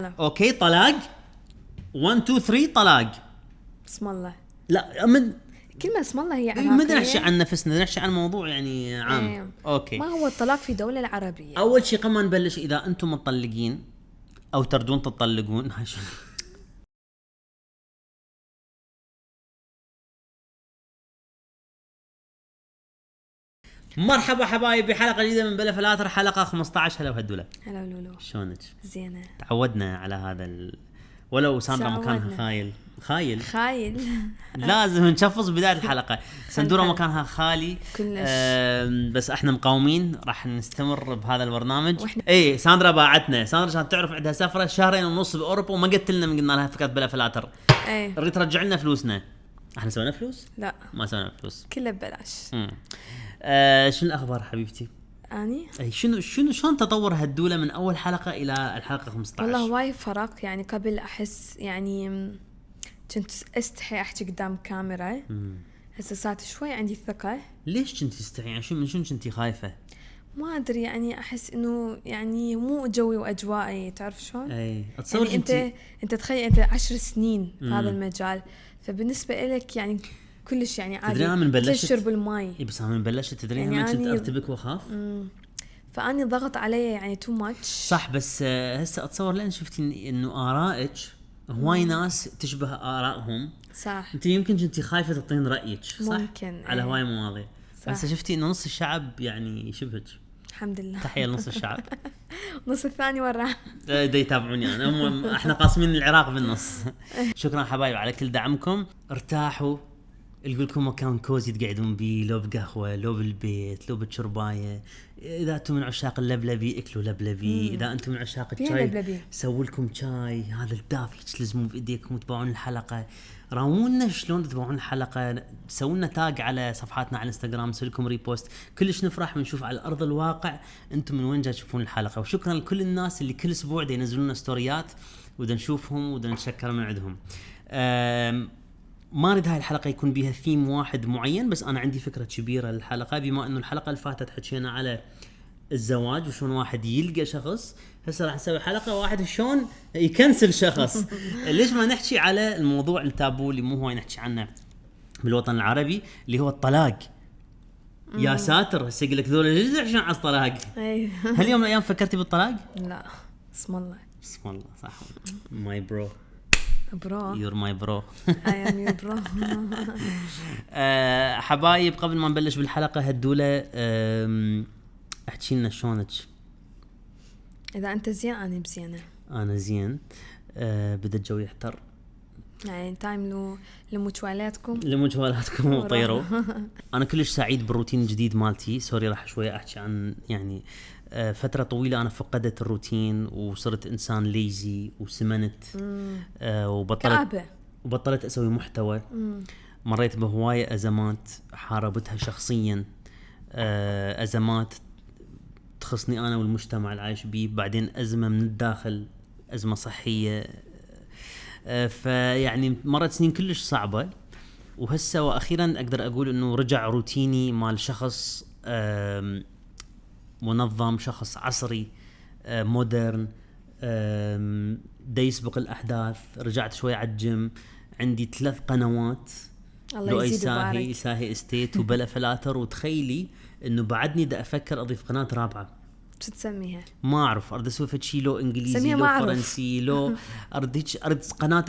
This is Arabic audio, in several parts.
اوكي طلاق 1 2 3 طلاق. بسم الله. لا من كلمة اسم الله هي عراقية. ما نحكي عن نفسنا، نحكي عن موضوع يعني عام. اوكي. ما هو الطلاق في دولة العربية؟ اول شيء قبل ما نبلش، اذا انتم مطلقين او تردون تطلقون مرحبا حبايبي بحلقه جديده من بلا فلاتر، حلقه 15. هلا وهدوله. هلا ولولو. شلونك؟ زينة. تعودنا على هذا ولو ساندرا مكانها خايل لازم نشفص بدايه الحلقه. سندورة مكانها خالي كلش. بس احنا مقاومين، راح نستمر بهذا البرنامج. اي ساندرا باعتنا، ساندرا عشان تعرف عندها سفره 2.5 باوروبا وما قلت لنا، من قلنا لها فكره بلا فلاتر. اي ريت ترجع لنا فلوسنا. احنا سوينا فلوس؟ لا ما سوينا فلوس، كله ببلاش. شنو الاخبار حبيبتي؟ اني اي شلون تطور هالدوله من اول حلقه الى الحلقه 15؟ والله وايد فرق. يعني قبل احس يعني كنت استحي احكي قدام كاميرا. هسه صارت شوي عندي ثقة. ليش كنتي تستحي؟ يعني من شنو كنتي خايفه؟ ما ادري، يعني احس انه يعني مو جوي واجوائي، تعرف شلون؟ اي اتصور يعني انت تخيل انت 10 سنين بهذا المجال، فبالنسبة لك يعني كلش يعني عادي. تدري من بلشت تشرب الماء. اي بس من بلشت تدري يعني ما كنت ارتبك واخاف. فاني ضغط علي يعني تو ماتش. صح، بس هسه اتصور لان شفتي انه ارائك هواي ناس تشبه ارائهم. صح. انت يمكن كنتي خايفه تعطين رايك، صح؟ ممكن على هواي مواضيع. صح. هسه شفتي انه نص الشعب يعني يشبهك. الحمد لله. تحيه لنص الشعب. نص الثاني وراه. دا يتابعوني انا، احنا قاسمين العراق بالنص. شكرا حبايب على كل دعمكم. ارتاحوا، يقول لكم مكان كوزي تقعدون بيه، لو بقهوه لو بالبيت لو بشربايه. اذا انتم من عشاق اللبلبي اكلوا لبلبي، اذا انتم من عشاق الشاي سووا لكم شاي هذا الدافي تلزمون بايديكم وتبعون الحلقه. راونا شلون تتابعون الحلقه، سووا لنا تاج على صفحاتنا على الانستغرام، نسوي لكم ريبوست. كلش نفرح ونشوف على ارض الواقع انتم من وين جاي تشوفون الحلقه. وشكرا لكل الناس اللي كل اسبوع ينزلون لنا ستوريات ودا نشوفهم ودا نتشكر من عندهم. ما اريد هاي الحلقه يكون بيها ثيم واحد معين، بس انا عندي فكره كبيره للحلقه. بما انه الحلقه اللي فاتت حكينا على الزواج وشون واحد يلقى شخص، هسه راح نسوي حلقه واحد شلون يكنسل شخص. ليش ما نحكي على الموضوع التابو اللي مو هواي نحكي عنه بالوطن العربي، اللي هو الطلاق. يا ساتر، هسه يقول لك ذول ليش يحكون عن الطلاق؟ هل يوم من الايام فكرتي بالطلاق؟ لا. بسم الله. بسم الله. صح. ماي برو. برو. You're my bro. I am your bro. حبايب قبل ما نبلش بالحلقة هدولة، احكي لنا شلونك؟ إذا أنت زين أنا بزينة. أنا زين. بدأ الجو يحتر. يعني تايم لمجوالاتكم وطيروا. أنا كلش سعيد بالروتين الجديد مالتي. سوري راح شوية أحكي عن يعني فترة طويلة أنا فقدت الروتين وصرت إنسان ليزي وسمنت. وبطلت أسوي محتوى. مريت بهواية أزمات حاربتها شخصيا، أزمات تخصني أنا والمجتمع العايش بيه، بعدين أزمة من الداخل، أزمة صحية. فيعني مرت سنين كلش صعبة، وهسه وأخيرا أقدر أقول إنه رجع روتيني مال شخص منظم، شخص عصري مودرن، دا يسبق الأحداث. رجعت شوي على الجيم، عندي 3 قنوات، الله يزيد ويبارك. ساهي استيت وبلا فلاتر. وتخيلي إنه بعدني دا أفكر أضيف قناة رابعة. شو تسميها؟ ما أعرف، أريد أسوي فشي لو إنجليزي لو فرنسي لو أريد قناة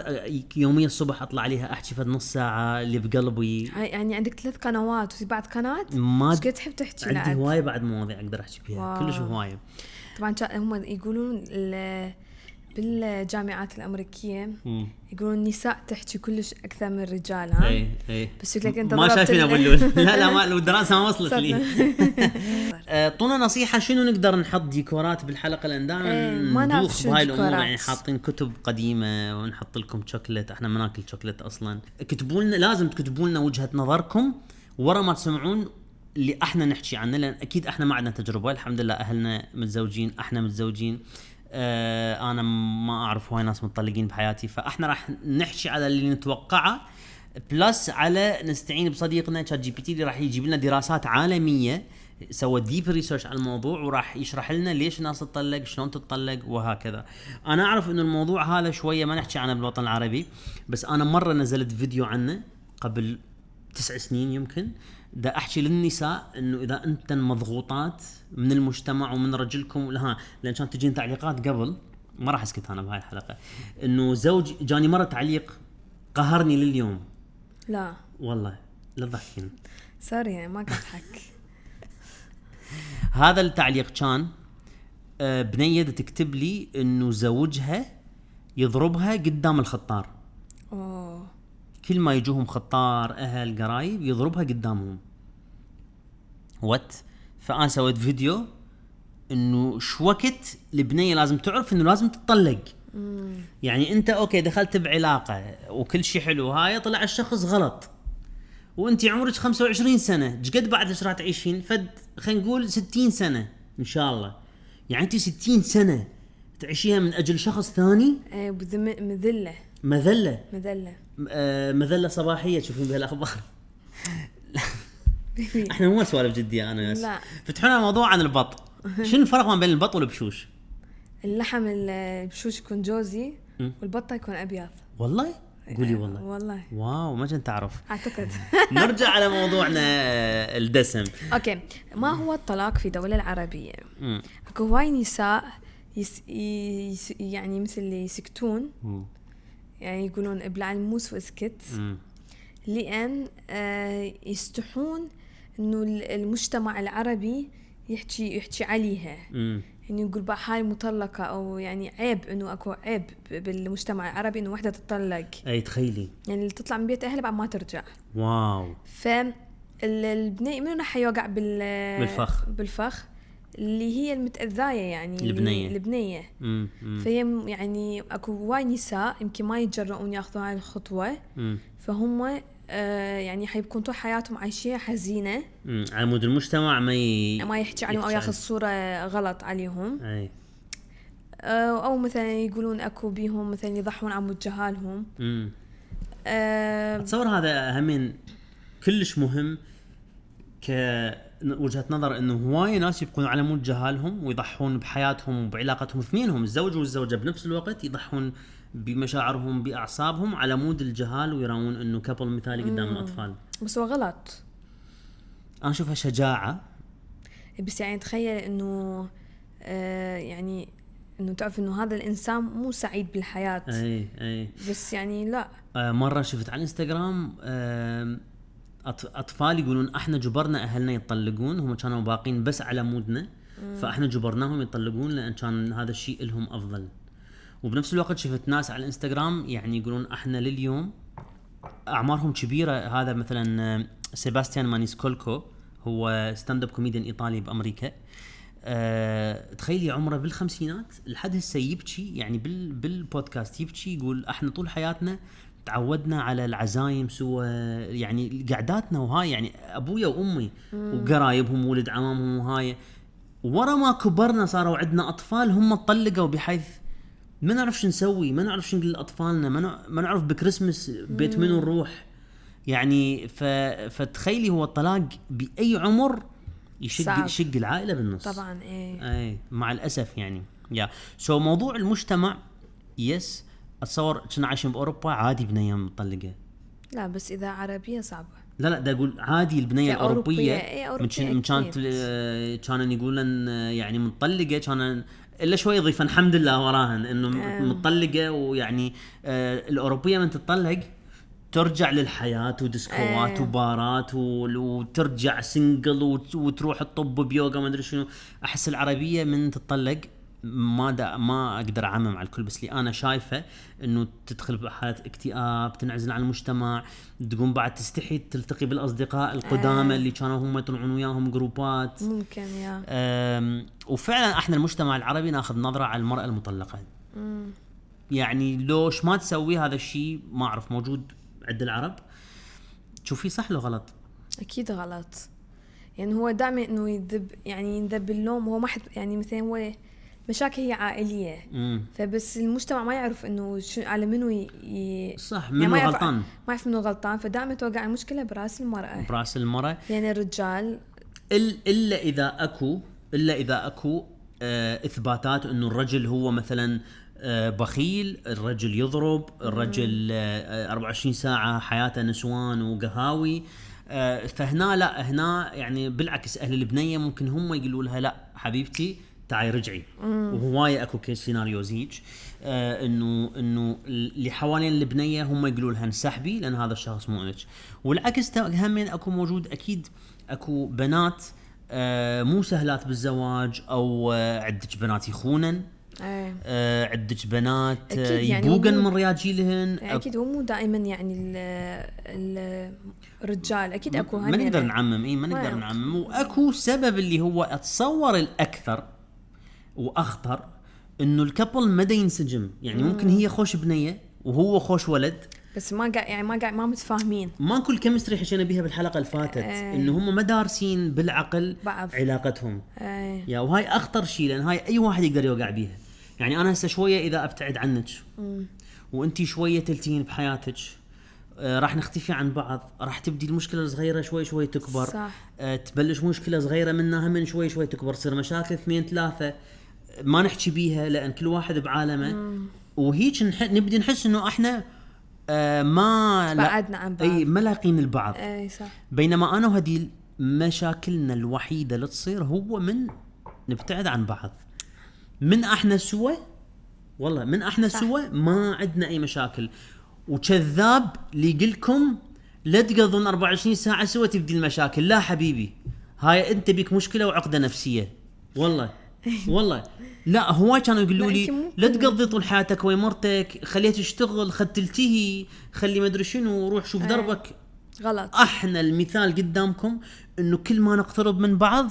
يوميا الصبح أطلع عليها أحكي فد نص ساعة اللي بقلبي. يعني عندك 3 قنوات وفي بعد قناة؟ ما شو تحب تحكي؟ عندي هواية بعد مواضيع أقدر أحكي بيها. كلش هواية. طبعا هم يقولون بالجامعات الأمريكية يقولون النساء تحكي كلش أكثر من الرجال. ها؟ اي بس شكلك أنت ما شايفين أقول لا ما الدراسة ما وصلت لي. طونا نصيحة شنو نقدر نحط ديكورات بالحلقة، لأن دائما ندوخ بهاي الأمور. يعني حاطين كتب قديمة ونحط لكم شوكلت، احنا ما ناكل شوكلت أصلا. اكتبوا لنا، لازم تكتبوا لنا وجهة نظركم ورا ما تسمعون اللي احنا نحكي عنه، لأن أكيد احنا ما عندنا تجربة. الحمد لله أهلنا متزوجين، احنا متزوجين. انا ما اعرف هواي ناس متطلقين بحياتي، فاحنا راح نحكي على اللي نتوقعه، بلس على نستعين بصديقنا ChatGPT اللي راح يجيب لنا دراسات عالميه سوى ديب ريسيرش على الموضوع وراح يشرح لنا ليش الناس تطلق، شلون تطلق وهكذا. انا اعرف انه الموضوع هذا شويه ما نحكي عنه بالوطن العربي، بس انا مره نزلت فيديو عنه قبل 9 سنين يمكن، دا احكي للنساء انه اذا انتن مضغوطات من المجتمع ومن رجلكم لان كانت تجين تعليقات قبل، ما راح اسكت انا بهاي الحلقه، انه زوج جاني مره تعليق قهرني لليوم. لا والله لا تضحكين، سوري يعني ما قاعد اضحك. هذا التعليق كان بنية تكتب لي انه زوجها يضربها قدام الخطار. اوه كل ما يجوهم خطار اهل قرايب يضربها قدامهم. فانا سويت فيديو انه شو وقت البنية لازم تعرف انه لازم تطلق. يعني انت اوكي دخلت بعلاقة وكل شيء حلو، هاي طلع الشخص غلط وانت عمرك 25 سنة، جقد بعد ايش راح تعيشين؟ خلينا نقول 60 سنة ان شاء الله. يعني انت 60 سنة تعيشيها من اجل شخص ثاني. مذلة صباحية تشوفون بها الاخبار. احنا مو سوالف جدية انا ياس. فتحونا موضوع عن البط. شنو الفرق ما بين البط والبشوش؟ اللحم البشوش يكون جوزي والبطة يكون ابيض. والله قولي والله. والله واو ما كنت اعرف. اعتقد. نرجع على موضوعنا الدسم. اوكي، ما هو الطلاق في الدولة العربية؟ اكو هواي نساء يعني مثل اللي يسكتون، يعني يقولون ابلع الموس واسكت، لأن يستحون انه المجتمع العربي يحكي عليها. يعني يقول بقى هاي مطلقة، او يعني عيب، انه اكو عيب بالمجتمع العربي انه وحدة تطلق. اي تخيلي يعني اللي تطلع من بيت اهلها بعد ما ترجع. واو. البنية منو راح يوقع بالفخ اللي هي المتأذية، يعني البنية. فهي يعني اكو واي نساء يمكن ما يتجرؤون ياخذوا هاي الخطوة، فهم يعني حيكون طول حياتهم عايشين حزينة على مود المجتمع ما يحكي عليهم او ياخذ صورة غلط عليهم. أي. او مثلا يقولون اكو بيهم مثلا يضحون عن جهالهم. اتصور هذا همين كلش مهم كوجهة نظر، انه هواي ناس يبقون على مود جهالهم ويضحون بحياتهم وبعلاقتهم اثنينهم، الزوج والزوجة بنفس الوقت يضحون بمشاعرهم بأعصابهم على مود الجهال، ويراون انه كابل مثالي قدام الأطفال. بس هو غلط. انا اشوفها شجاعة. بس يعني تخيل انه يعني انه تعرف انه هذا الانسان مو سعيد بالحياة. اي بس يعني لا. مرة شفت على الانستغرام اطفال يقولون احنا جبرنا اهلنا يطلقون، هم كانوا باقين بس على مودنا، فاحنا جبرناهم يطلقون لان كان هذا الشيء لهم افضل. وبنفس الوقت شفت ناس على الانستغرام يعني يقولون احنا لليوم اعمارهم كبيره. هذا مثلا سيباستيان مانيسكولكو، هو ستاند اب كوميديان ايطالي بامريكا. تخيلي عمره بالخمسينات لحد هسه يبكي، يعني بالبودكاست يبكي، يقول احنا طول حياتنا تعودنا على العزايم سوا، يعني قعداتنا وهاي، يعني ابويا وامي وقرايبهم وولد عمامهم وهاي، ورا ما كبرنا صاروا عندنا اطفال هم طلقوا، بحيث ما نعرف شو نسوي، ما نعرف شو نقول لاطفالنا، ما نعرف بكريسمس بيت منو نروح. يعني فتخيلي هو الطلاق باي عمر يشق العائله بالنص طبعا. اي مع الاسف يعني. سو موضوع المجتمع يس اتصور كنا عايشين باوروبا عادي بنيه مطلقه. لا بس اذا عربيه صعبه. لا دا اقول عادي البنيه الاوروبيه من كانت كانوا يقولن يعني مطلقه، كان الا شوي يضيفن الحمد لله وراهن انه مطلقه. ويعني الاوروبيه من تطلق ترجع للحياه وديسكوات وبارات وترجع سنجل وتروح تطب بيوغا ما ادري شنو. احس العربيه من تطلق ما اقدر اعمم على الكل، بس لي انا شايفه انه تدخل بحاله اكتئاب، تنعزل عن المجتمع، تقوم بعد تستحي تلتقي بالاصدقاء القدامى اللي كانوا هم يطلعون وياهم جروبات ممكن وفعلا احنا المجتمع العربي ناخذ نظره على المراه المطلقه. يعني لوش ما تسوي هذا الشيء ما اعرف، موجود عند العرب. تشوفيه صح لو غلط؟ اكيد غلط. يعني هو دائما انه ينذب اللوم، هو ما حد يعني مثلا هو مشاكل هي عائليه. فبس المجتمع ما يعرف انه على منو صح منو يعني غلطان، ما يعرف منو غلطان، فدائما توقع المشكله براس المراه. يعني الرجال الا اذا اكو اثباتات انه الرجل هو مثلا بخيل، الرجل يضرب، الرجل 24 ساعه حياته نسوان وقهاوي. فهنا لا، هنا يعني بالعكس اهل البنيه ممكن هم يقولوا لها لا حبيبتي تعي رجعي. وهوايه اكو كيس سيناريوز هيك، انه اللي حوالين البنيه هم يقولوا لها انسحبي لان هذا الشخص مو لك. والعكس همين اكو موجود، اكيد اكو بنات مو سهلات بالزواج، او عندك بنات يخونن، عندك بنات يبوقن من رياجيلهن. اكيد هو مو دائما يعني الرجال، اكيد اكو ما نقدر نعمم، ما نقدر نعمم. واكو سبب اللي هو اتصور الاكثر واخطر انه الكابل ما دا ينسجم. يعني ممكن هي خوش بنيه وهو خوش ولد، بس ما متفاهمين، ماكو الكيمستري حكينا بيها بالحلقه اللي فاتت. انه هم ما دارسين بالعقل بعض علاقتهم. يا وهاي اخطر شيء، لان هاي اي واحد يقدر يوقع بيها. يعني انا هسه شويه اذا ابتعد عنك وانتي شويه تلتين بحياتك، راح نختفي عن بعض، راح تبدي المشكله الصغيره شوي شوي تكبر. صح. تبلش مشكله صغيره منها من شوي شوي تكبر، تصير مشاكل 2 3 ما نحكي بيها لان كل واحد بعالمه. وهيك نبدي نحس انه احنا ما بعدنا عن بعض، اي ملاقين البعض. اي صح. بينما انا وهديل مشاكلنا الوحيده اللي تصير هو من نبتعد عن بعض. من احنا سوا، والله من احنا سوا ما عندنا اي مشاكل. وكذاب اللي يقولكم لا تقضون 24 ساعه سوا تبدي المشاكل. لا حبيبي، هاي انت بيك مشكله وعقده نفسيه. والله لا، هو كانوا يقولوا لي لا تقضي طول حياتك ويا مرتك، خليها تشتغل، خد تلتهي، خلي ما ادري شنو، روح شوف دربك. غلط. احنا المثال قدامكم انه كل ما نقترب من بعض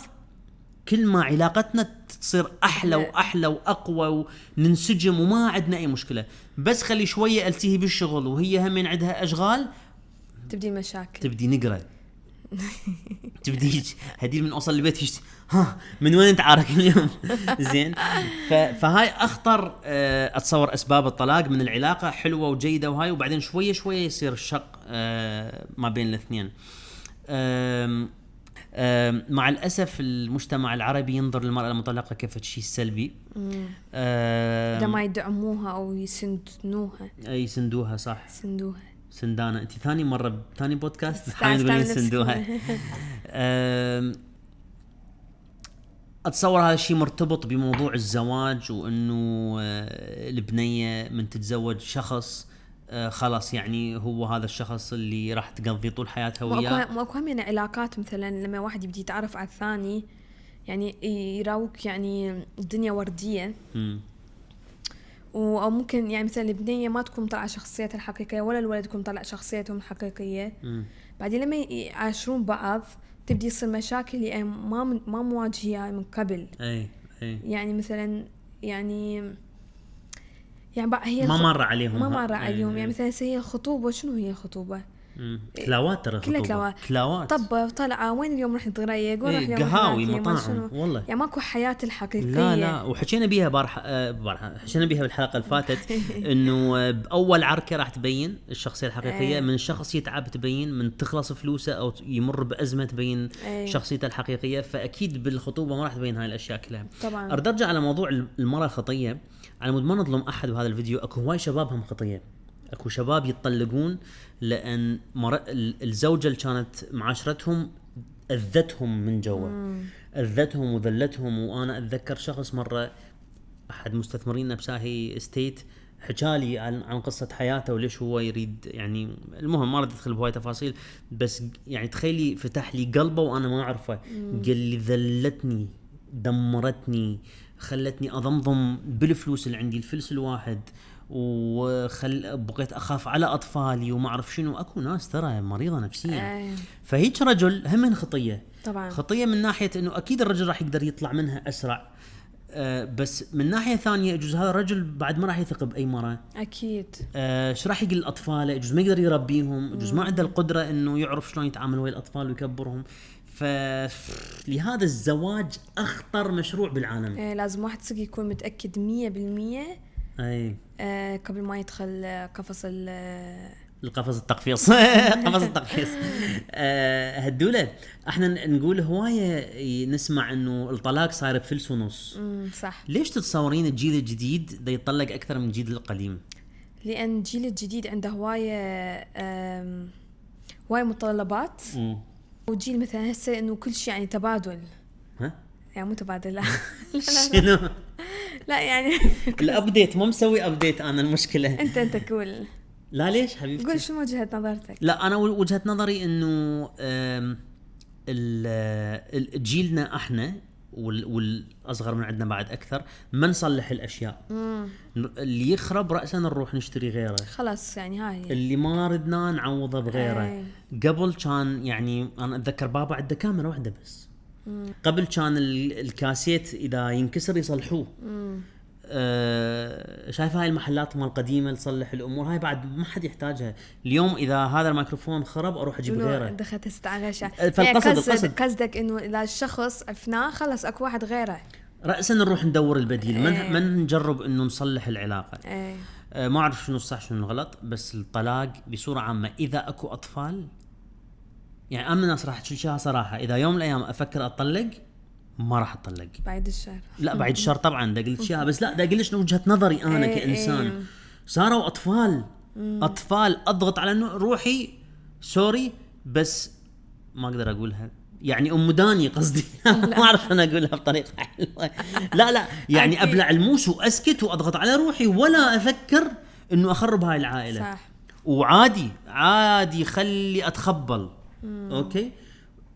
كل ما علاقتنا تصير احلى واحلى واقوى وننسجم وما عندنا اي مشكله. بس خلي شويه التهي بالشغل وهي هم عندها اشغال، تبدي مشاكل، تبدي نقره تبدي هدي من اوصل البيت ها من وين تعارك اليوم زين. فهاي اخطر اتصور اسباب الطلاق من العلاقه حلوه وجيده وهاي، وبعدين شويه شويه يصير الشق ما بين الاثنين. مع الاسف المجتمع العربي ينظر للمراه المطلقه كيف شيء سلبي. اذا ما يدعموها او يسندوها صح، سندوها سندانة. انت ثاني بودكاست حاولين تقولين سندوها. اتصور هذا الشيء مرتبط بموضوع الزواج، وانه البنية من تتزوج شخص خلاص يعني هو هذا الشخص اللي راح تقضي طول حياتها وياه. ماكو هم يعني علاقات مثلا لما واحد يبدي يتعرف على الثاني يعني يراوك يعني الدنيا وردية. او ممكن يعني مثلا البنيه ما تكون طالعه شخصيتها الحقيقيه ولا الولد يكون طالع شخصيتهم الحقيقيه. بعدين لما يعاشرون بعض تبدي يصير مشاكل يعني ما مواجهه من قبل. اي يعني مثلا يعني بقى هي ما مر عليهم يعني مثلا هي الخطوبه، شنو هي الخطوبه؟ كلاوات، ترى كلاوات. طب طلعه وين اليوم رح نتغريق وين رح اليوم قهاوي مطاعم، والله يعني ماكو حياه الحقيقيه. لا وحكينا بيها بارحه حكينا بيها بالحلقه اللي فاتت انه باول عركه راح تبين الشخصيه الحقيقيه. من الشخص يتعب تبين، من تخلص فلوسه او يمر بازمه تبين شخصيته الحقيقيه. فاكيد بالخطوبه ما راح تبين هاي الاشياء كلها. طبعا ارد ارجع على موضوع المراه الخطيه. على مود ما نظلم احد بهذا الفيديو، اكو هواي شبابهم خطيه، اكو شباب يتطلقون لان الزوجه اللي كانت معاشرتهم اذتهم من جوا، اذتهم وذلتهم. وانا اتذكر شخص مره احد مستثمرين بساهي استيت حكالي عن قصه حياته وليش هو يريد، يعني المهم ما رد ادخل بهواي تفاصيل، بس يعني تخيلي فتح لي قلبه وانا ما اعرفه. قال لي ذلتني، دمرتني، خلتني اضمضم بالفلوس اللي عندي، الفلس الواحد، بقيت اخاف على اطفالي وما اعرف شنو. اكو ناس ترى مريضه نفسيا. فهيك رجل هم خطيه طبعا، خطيه من ناحيه انه اكيد الرجل راح يقدر يطلع منها اسرع، بس من ناحيه ثانيه يجوز هذا الرجل بعد ما راح يثق باي مراه اكيد. ايش راح يقول لاطفاله؟ يجوز ما يقدر يربيهم، يجوز ما عنده القدره انه يعرف شلون يتعامل ويا الاطفال ويكبرهم. فلهذا الزواج اخطر مشروع بالعالم. لازم واحد صدق يكون متاكد 100% اي قبل ما يدخل قفص القفص التقفيص قفص التقفيص. هدولة احنا نقول هواية نسمع انه الطلاق صاير بفلس ونص. صح. ليش تتصورين الجيل الجديد دا يطلق اكثر من الجيل القديم؟ لان الجيل الجديد عنده هواية متطلبات. وجيل مثلا هسه انه كل شيء يعني تبادل. ها يعني مو تبادل لا. شنو؟ لا يعني الابديت مو مسوي ابديت انا المشكله. انت قول. لا ليش حبيبتي؟ قول شو وجهة نظرتك. لا انا وجهة نظري انه جيلنا احنا والاصغر من عندنا بعد اكثر ما نصلح الاشياء. اللي يخرب راسا نروح نشتري غيره. خلاص يعني هاي اللي ما ردنا نعوضه بغيره. قبل كان يعني انا اتذكر بابا عنده كاميرا واحده بس. قبل كان الكاسيت اذا ينكسر يصلحوه. شايف هاي المحلات مال قديمه تصلح الامور هاي بعد ما حد يحتاجها. اليوم اذا هذا الميكروفون خرب اروح اجيب غيره. دخلت استعغشه. فالقصد قصدك انه اذا الشخص عفناه خلص اكو واحد غيره راسا نروح ندور البديل. من نجرب انه نصلح العلاقه. ما اعرف شنو الصح شنو الغلط. بس الطلاق بصوره عامه اذا اكو اطفال يعني انا الناس راح تشوفها صراحه اذا يوم من الايام افكر اطلق ما راح اطلق. بعد الشر. لا بعد الشر طبعا دا قلت شيء بس لا دا قلت شنو وجهة نظري انا كانسان. صاروا اطفال اضغط على انه روحي سوري بس ما اقدر اقولها يعني ام داني قصدي. ما اعرف انا اقولها بطريقه حلوه. لا يعني ابلع الموس واسكت واضغط على روحي ولا افكر انه اخرب هاي العائله. صح. وعادي خلي اتخبل. اوكي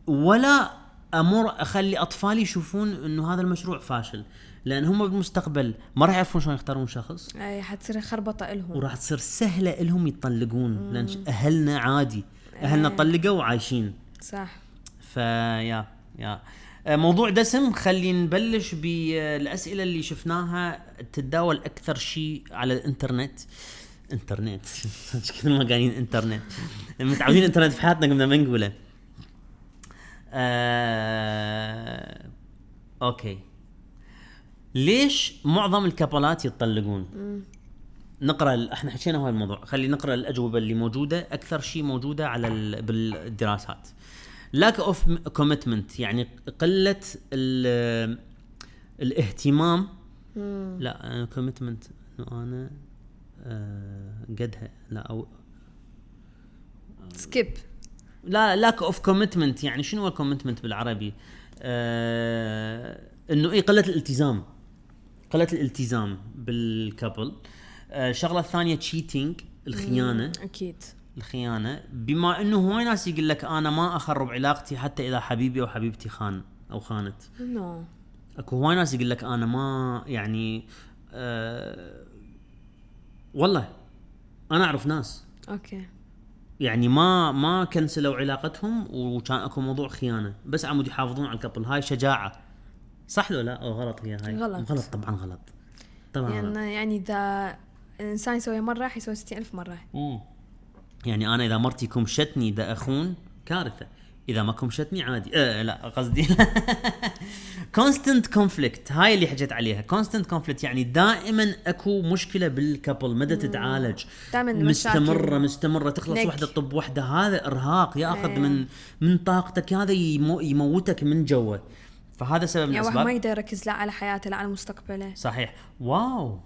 ولا امر اخلي اطفالي يشوفون انه هذا المشروع فاشل لان هم بالمستقبل ما راح يعرفون شلون يختارون شخص. اي حتصير خربطه لهم وراح تصير سهله لهم يطلقون لان اهلنا عادي اهلنا طلقوا وعايشين. صح. فيا موضوع دسم. خلينا نبلش بالاسئله اللي شفناها تتداول اكثر شيء على الانترنت. كل ما قاعدين انترنت متعودين انترنت في حياتنا قبل ما نقوله. اوكي ليش معظم الكابلات يتطلقون؟ نقرا احنا حكينا هذا الموضوع. خلي نقرا الاجوبه اللي موجوده. اكثر شيء موجوده على بالدراسات lack of commitment يعني قله الاهتمام. لا commitment انه انا قدها لا او سكيب. لا lack of commitment يعني شنو هو commitment بالعربي؟ انه قلة الالتزام بالكابل. شغلة الثانية cheating الخيانة. اكيد الخيانة. بما انه هواي ناس يقول لك انا ما اخرب علاقتي حتى اذا حبيبي او حبيبتي خان او خانت. اكو هواي ناس يقول لك انا ما يعني والله انا اعرف ناس اوكي يعني ما كنسلوا علاقتهم وكان اكو موضوع خيانه بس عمود يحافظون على الكابل. هاي شجاعه صح ولا لا او غلط؟ هي هاي غلط طبعا غلط يعني اذا الانسان يسوي مره راح يسوي 60,000 مره. يعني انا اذا مرتي كمشتني دا اخون كارثه. اذا ما كمشتني عادي. لا قصدي constant conflict هاي اللي حكيت عليها. constant conflict يعني دائما اكو مشكله بالكابل مدى تتعالج مستمره تخلص وحده طب وحده. هذا ارهاق ياخذ من طاقتك. هذا يموتك من جوا. فهذا سبب من الاسباب. يعني ما يقدر يركز لا على حياته لا على مستقبله. صحيح. واو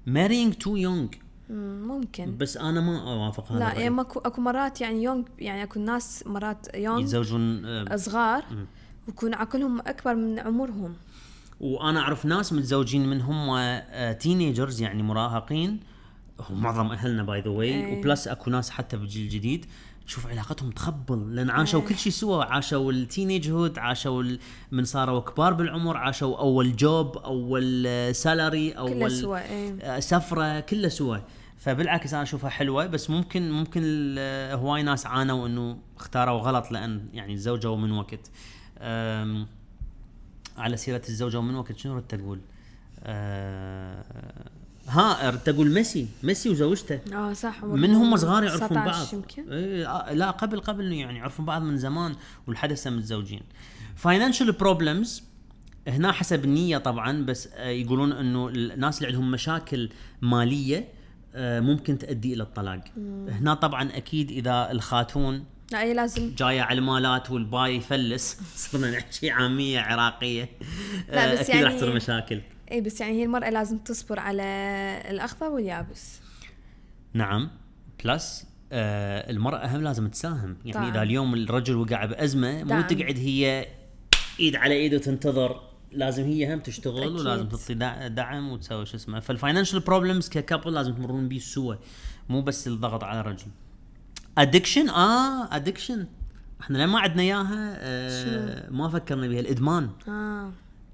marrying too young ممكن بس انا ما اوافق هذا. لا يعني اكو مرات يعني يونغ يعني اكو ناس مرات يونغ يتزوجون صغار ويكون عقلهم اكبر من عمرهم. وانا اعرف ناس متزوجين منهم تينيجرز يعني مراهقين. معظم اهلنا باي ذا واي. وبلس اكو ناس حتى بالجيل الجديد تشوف علاقتهم تخبل لان عاشوا كل شيء سوا. عاشوا التينيج هود عاشوا من صاروا كبار بالعمر عاشوا اول جوب اول سالري اول سفره كله سوا. فبالعكس انا اشوفها حلوه بس ممكن هواي ناس عانوا انه اختاروا غلط لان يعني تزوجوا من وقت. على سيره الزوجه من وقت شنو رد تقول؟ تقول ميسي وزوجته. صح. من هم صغار يعرفون بعض. لا قبل يعني يعرفون بعض من زمان والحدث متزوجين. financial problems هنا حسب النية طبعا بس يقولون انه الناس اللي عندهم مشاكل مالية ممكن تؤدي الى الطلاق. هنا طبعا اكيد اذا الخاتون لا هي لازم جايه على المالات والباي يفلس صرنا نحكي عاميه عراقيه، لا بس اكيد يعني راح تصير مشاكل. اي بس يعني هي المرأة لازم تصبر على الأخضر واليابس. نعم بلس المرأة هم لازم تساهم يعني طبعاً. إذا اليوم الرجل وقع بأزمة مو دعم. تقعد هي إيد على إيد وتنتظر، لازم هي هم تشتغل أكيد. ولازم تعطي دعم وتسوي شو اسمه. فالفاينانشال بروبلمز ككابل لازم تمرون بيه سوا، مو بس الضغط على الرجل. ادكشن ادكشن احنا لما عندنا اياها ما فكرنا بها. الادمان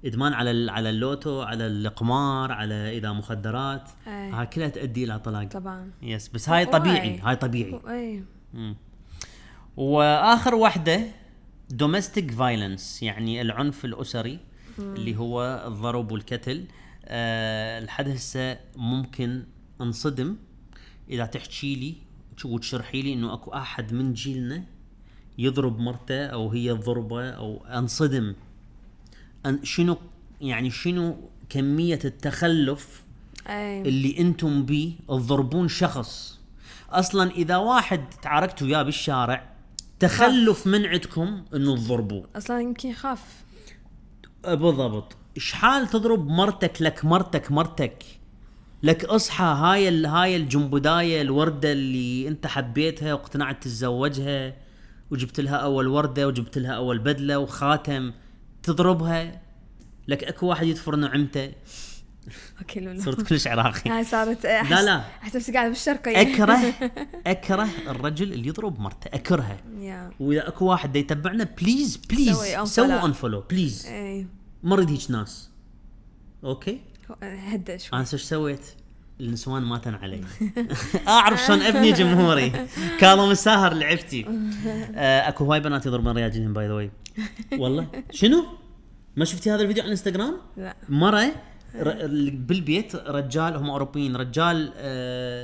ادمان على اللوتو، على القمار، على اذا مخدرات، هاي كلها تؤدي الى طلاق طبعا. يس بس هاي طبيعي، هاي طبيعي. اي واخر واحده domestic violence يعني العنف الاسري اللي هو الضرب والقتل. لحد هسه ممكن انصدم اذا تحكي لي وتشرحي لي انه اكو احد من جيلنا يضرب مرته او هي تضربه، او انصدم شنو يعني شنو كمية التخلف اللي انتم بيه تضربون شخص. اصلا اذا واحد تعاركتوا وياه بالشارع تخلف من عندكم انه تضربوه، اصلا يمكن يخاف. بالضبط. اشحال تضرب مرتك لك مرتك لك اصحى هاي الجنبدايه الورده اللي انت حبيتها واقتنعت تتزوجها وجبت لها اول ورده وجبت لها اول بدله وخاتم، تضربها لك اكو واحد يدفر نعمته. اوكي لولو صرت كلش عراقي. هاي صارت لا احسب قاعده بالشرقيه. اكره الرجل اللي يضرب مرته، اكرهه. واذا اكو واحد دا يتبعنا بليز سووا انفولو بليز. ما اريد هيك ناس. اوكي هدأ شوي. انا ايش سويت؟ النسوان ماتن علي. اعرف شلون ابني جمهوري. كاظم الساهر لعبتي. اكو هواي بنات يضربون رياجلهم باي ذا واي. والله شنو؟ ما شفتي هذا الفيديو على الانستغرام؟ لا. مرة بالبيت رجال، هم اوروبيين، رجال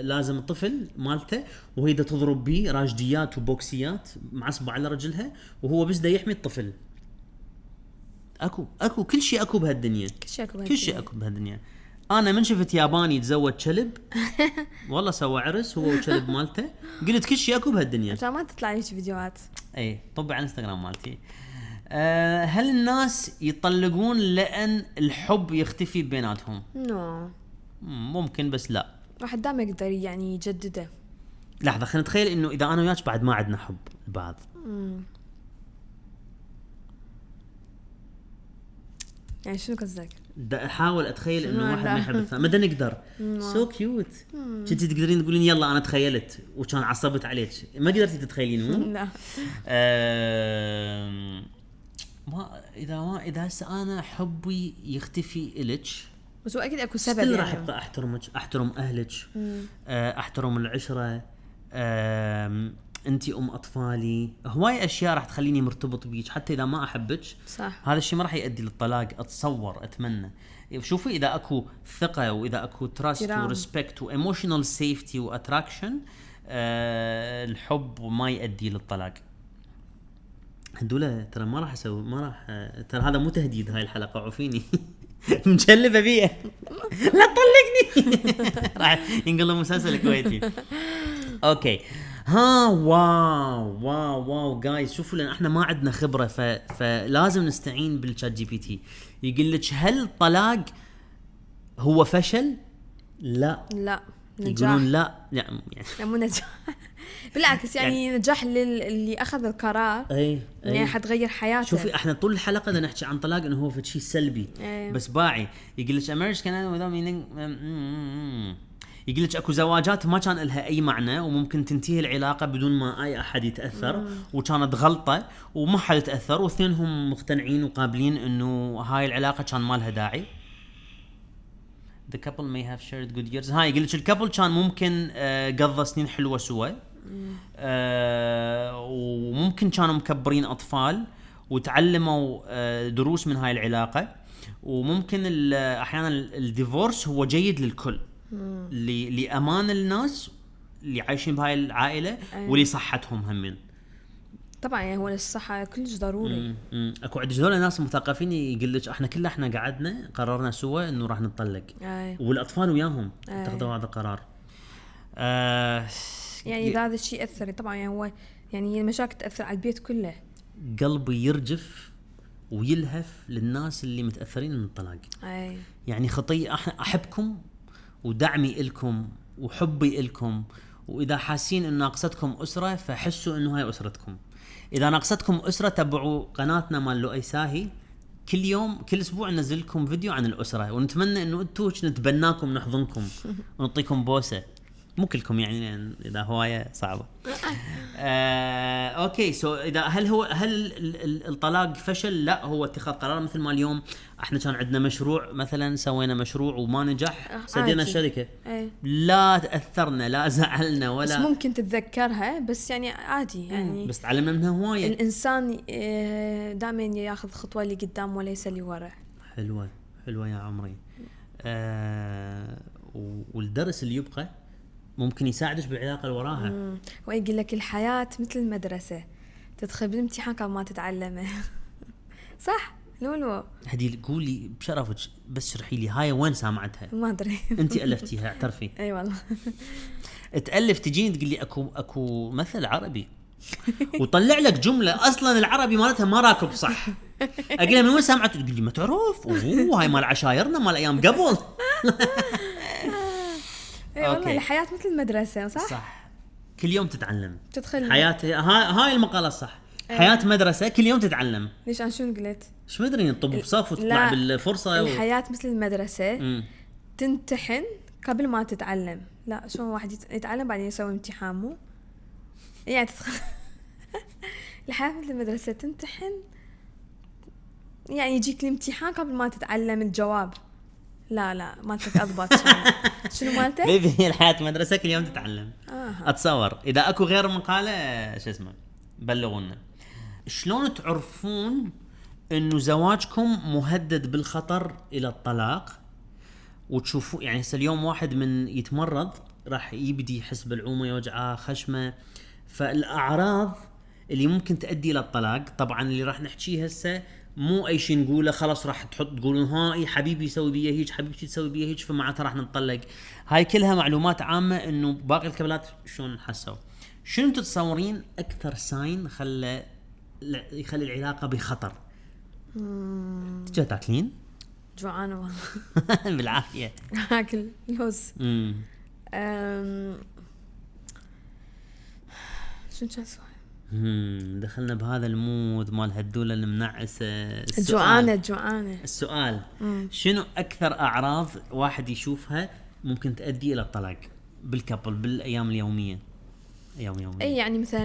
لازم الطفل مالته وهي دا تضرب بيه راجديات وبوكسيات معصبة على رجلها وهو بس دا يحمي الطفل. اكو كل شيء اكو بهالدنيا، كل شيء اكو بهالدنيا. انا من شفت ياباني يتزوج كلب والله سوى عرس هو وكلب مالته، قلت كل شيء اكو بهالدنيا. عشان ما تطلع لي فيديوهات. اي طبي على الانستغرام مالتي. هل الناس يطلقون لأن الحب يختفي بيناتهم؟ نو ممكن بس لا، واحد دائما يقدر يعني يجدده. لحظة خلينا نتخيل انه اذا انا وياك بعد ما عندنا حب لبعض، يعني شنو قصدك؟ احاول اتخيل انه واحد ما يحب الثاني، ما نقدر. سو كيوت. كنتي تقدرين تقولين يلا انا تخيلت وكان عصبت عليك، ما قدرتي تتخيلين؟ لا. اذا هسه انا حبي يختفي إلك، بس هو اكيد اكو سبب يعني. راح ابقى احترمك، احترم اهلك، احترم العشره، انتي اطفالي. هواي اشياء راح تخليني مرتبط بيك حتى اذا ما احبك. صح. هذا الشيء ما راح يؤدي للطلاق، اتصور اتمنى. شوفي اذا اكو ثقه واذا اكو تراست وريسبكت وايموشنال سيفتي واتراكشن، الحب ما يؤدي للطلاق. هدوله ترى ما راح اسوي، ما راح، ترى هذا مو تهديد هاي الحلقه، عفيني. مجلبه بيه. لا تطلقني. راح ينقلب مسلسل كويتي. اوكي واو جايز شوفوا، لان احنا ما عندنا خبره فلازم نستعين بالشات جي بي تي. يقول لك هل الطلاق هو فشل؟ لا نجاح. يقولون لا يعني مو نجاح. بالعكس يعني نجاح اللي اخذ القرار. يعني حتغير حياته. شوفي احنا طول الحلقه بدنا نحكي عن طلاق انه هو في شيء سلبي. بس باعي يقول لك امريكان without meaning. يقول لك اكو زواجات ما كان لها اي معنى وممكن تنتهي العلاقه بدون ما اي احد يتاثر، وكانت غلطه وما حد يتاثر واثنينهم مقتنعين وقابلين انه هاي العلاقه كان ما لها داعي. The couple may have shared good years. هاي يقول لك الكابل كان ممكن قضى سنين حلوه سوا، وممكن كانوا مكبرين اطفال وتعلموا دروس من هاي العلاقه، وممكن احيانا الديفورس هو جيد للكل، لأمان الناس اللي عايشين بهاي العائلة ولصحتهم همين. طبعا يعني هو الصحة كلش ضروري. اكو عندك هذول الناس مثقفين يقول لك احنا قعدنا قررنا سوا انه راح نطلق، والاطفال وياهم اتخذوا هذا القرار. يعني إذا هذا الشيء أثر طبعا يعني هو يعني هي المشاكل تأثر على البيت كله. قلبي يرجف ويلهف للناس اللي متأثرين من الطلاق. يعني خطية أحبكم ودعمي إلكم وحبي إلكم، وإذا حاسين إن ناقصتكم أسرة فحسوا إنه هاي أسرتكم. إذا ناقصتكم أسرة تابعوا قناتنا مال لؤي ساهي، كل يوم كل أسبوع ننزل لكم فيديو عن الأسرة، ونتمنى إنه أنتوا نتبناكم نحضنكم ونعطيكم بوسة. مو كلكم يعني إذا هواية صعبة. أوكي سو إذا هل الطلاق فشل؟ لا، هو اتخاذ قرار. مثل ما اليوم احنا كان عندنا مشروع مثلا، سوينا مشروع وما نجح، سدينا الشركة. لا تأثرنا لا زعلنا ولا، بس ممكن تتذكرها بس يعني عادي يعني. بس تعلمنا منها هواية. الإنسان دائما ياخذ خطوة اللي قدام وليس اللي ورا. حلوة يا عمري. والدرس اللي يبقى ممكن يساعدش بالعلاقة اللي وراها. ويقول لك الحياة مثل المدرسة، تدخل بالامتحان قبل ما تتعلمه. صح لولو؟ هدي قولي بشرفك بس شرحي لي هاي وين سامعتها؟ ما أدري. أنت ألفتيها اعترفي. أي والله. تألف تجيني تقول لي أكو مثل عربي وطلع لك جملة أصلا العربي مالتها ما راكب صح. أقولها من وين سامعته؟ تقول لي ما تعرف. هاي مال عشايرنا مال أيام قبل. والله الحياة مثل المدرسة. صح كل يوم تتعلم. تدخل حياتي هاي المقالة صح. حياة مدرسة كل يوم تتعلم. ليش عن شو قلت؟ شو مدري نطب بصف وتطلع بالفرصة. الحياة مثل المدرسة. تمتحن قبل ما تتعلم. لا شو واحد يتعلم بعدين يسوي امتحان مو يعني الحياة مثل المدرسة تمتحن يعني يجيك الامتحان قبل ما تتعلم الجواب. لا مالتك أضبط. شنو مالتك؟ بيبي الحياة مدرسة كل يوم تتعلم. أتصور إذا أكو غير مقالة شو اسمه بلغونا. شلون تعرفون إنه زواجكم مهدد بالخطر إلى الطلاق؟ وتشوفوا يعني اليوم واحد من يتمرض راح يبدي يحس بالعومة، يوجعه، خشمة. فالأعراض اللي ممكن تؤدي إلى الطلاق طبعا اللي راح نحكيه هسه مو أي شيء نقوله خلاص راح تقولون هاي حبيبي يسوي بيه هيك، حبيبتي تسوي بيه هيك فمعناتها راح نطلق. هاي كلها معلومات عامة إنه باقي الكبلات شلون حسوا. شنو تتصورين أكثر ساين يخلي العلاقة بخطر؟ تجي تاكلين؟ جوعانة والله. بالعافية. أكل لوز. شو كان سؤال؟ دخلنا بهذا المود مال هالدولة المنعسة. الجوعانة. السؤال شنو أكثر أعراض واحد يشوفها ممكن تؤدي إلى الطلاق بالكابل بالأيام اليومية؟ أي يعني مثلا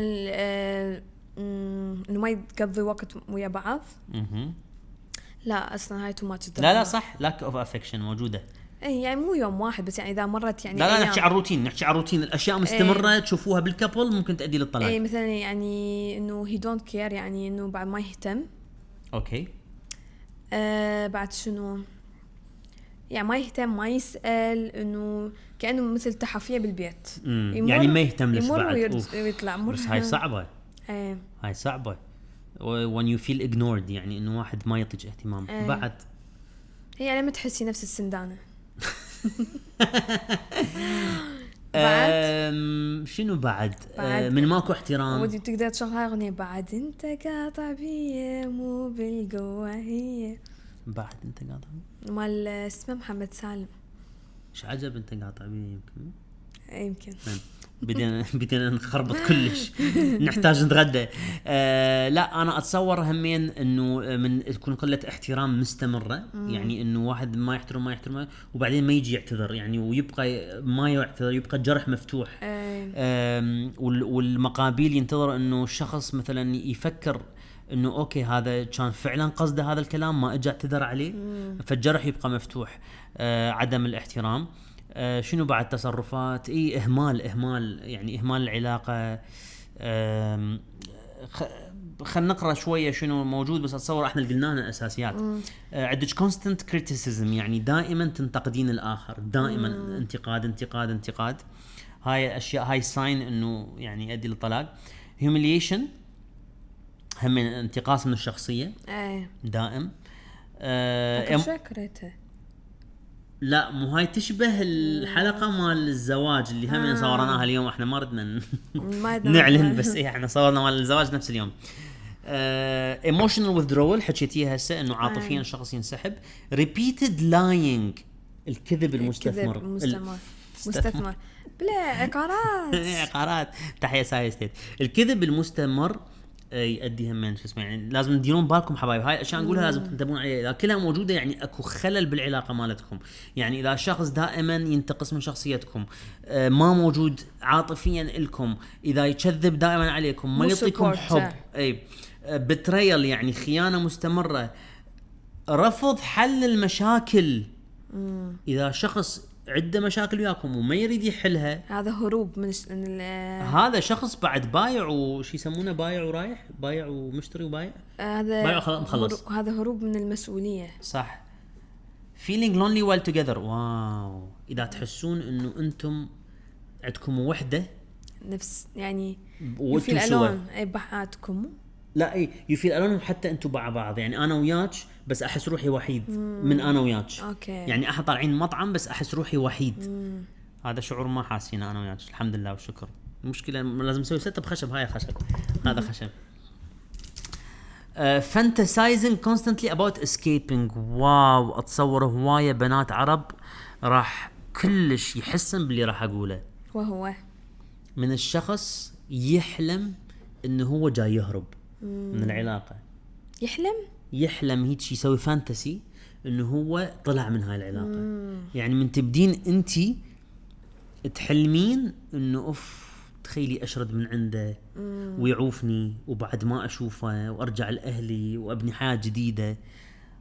إنه ما يقضي وقت ويا بعض. لا أصلا هاي تو ماتش. لا صح lack of affection موجودة. اي يعني مو يوم واحد بس يعني اذا مرت يعني لا نحكي عن روتين الاشياء مستمره تشوفوها بالكابل ممكن تؤدي للطلاق. اي مثلا يعني انه هي دونت كير يعني انه بعد ما يهتم. اوكي. بعد شنو يعني ما يهتم ما يسأل انه كأنه مثل تحفيه بالبيت. يعني ما يهتم ليش بعد ويطلع بس هاي صعبه. هاي صعبه when you feel ignored يعني انه واحد ما يعطيك اهتمام. بعد هي يعني ما تحسي نفس السندانه. بعد شنو بعد من ماكو احترام. ودي تقدر تشغل هاي اغنيه بعد انت قاطع بيه مو بالقوه هي. بعد انت قاطع مال اسمه محمد سالم. ايش عجب انت قاطع بيه يمكن بدينا نخربط كلش. نحتاج نتغدى. لا انا اتصور همين انه من تكون قله احترام مستمره. يعني انه واحد ما يحترمه وبعدين ما يجي يعتذر يعني ويبقى ما يعتذر يبقى الجرح مفتوح. والمقابيل ينتظر انه الشخص مثلا يفكر انه اوكي هذا كان فعلا قصده هذا الكلام ما اجى اعتذر عليه. فالجرح يبقى مفتوح. عدم الاحترام. شنو بعد تصرفات اهمال يعني اهمال العلاقه. خلينا نقرا شويه شنو موجود بس اتصور احنا قلنا لنا اساسيات. عندك كونستنت كريتيسيزم يعني دائما تنتقدين الاخر دائما. انتقاد. هاي الاشياء هاي ساين انه يعني يؤدي للطلاق. هيوميليشن هم انتقاص من الشخصيه دائم. شكرته لا مو هاي تشبه الحلقة مال الزواج اللي هم صورناها اليوم. احنا ما ردنا نعلن بس ايه احنا صورنا مال الزواج نفس اليوم. emotional withdrawal حكيتيها هسه انه عاطفيا شخص ينسحب. repeated lying الكذب المستثمر. مستثمر بلا عقارات تحية سايستيت. الكذب المستمر يؤدي همين شو اسمه يعني لازم تديرون بالكم حبايب. هاي الاشياء نقولها لازم تنتبهون عليها. اذا كلها موجوده يعني اكو خلل بالعلاقه مالتكم. يعني اذا شخص دائما ينتقص من شخصيتكم، ما موجود عاطفيا لكم، اذا يكذب دائما عليكم، ما يعطيكم حب، اي بتريل يعني خيانه مستمره، رفض حل المشاكل. اذا شخص عنده مشاكل وياكم وما يريد يحلها، هذا هروب من هذا شخص بعد بايع وش يسمونه بايع ورايح، بايع ومشتري وبايع، هذا بايع مخلص. هذا هروب من المسؤولية. صح. feeling lonely while together. واو. إذا تحسون إنه أنتم عندكم وحدة نفس يعني وأنتم سوا أي بحاتكم. لا اي يفيل الون حتى انتم مع بعض. يعني انا وياك بس احس روحي وحيد من انا وياك. يعني احنا طالعين مطعم بس احس روحي وحيد. هذا شعور ما حاسينه انا وياك الحمد لله والشكر. المشكله لازم نسوي سيت اب خشب. هاي خشب هذا خشب. fantasizing constantly about escaping. واو اتصور هوايه بنات عرب راح كلش يحسن باللي راح اقوله. وهو من الشخص يحلم انه هو جاي يهرب من العلاقة. يحلم هيك يسوي فانتسي انه هو طلع من هاي العلاقة. يعني من تبدين انتي تحلمين انه اوف تخيلي اشرد من عنده ويعوفني وبعد ما اشوفه وارجع لاهلي وابني حياة جديدة.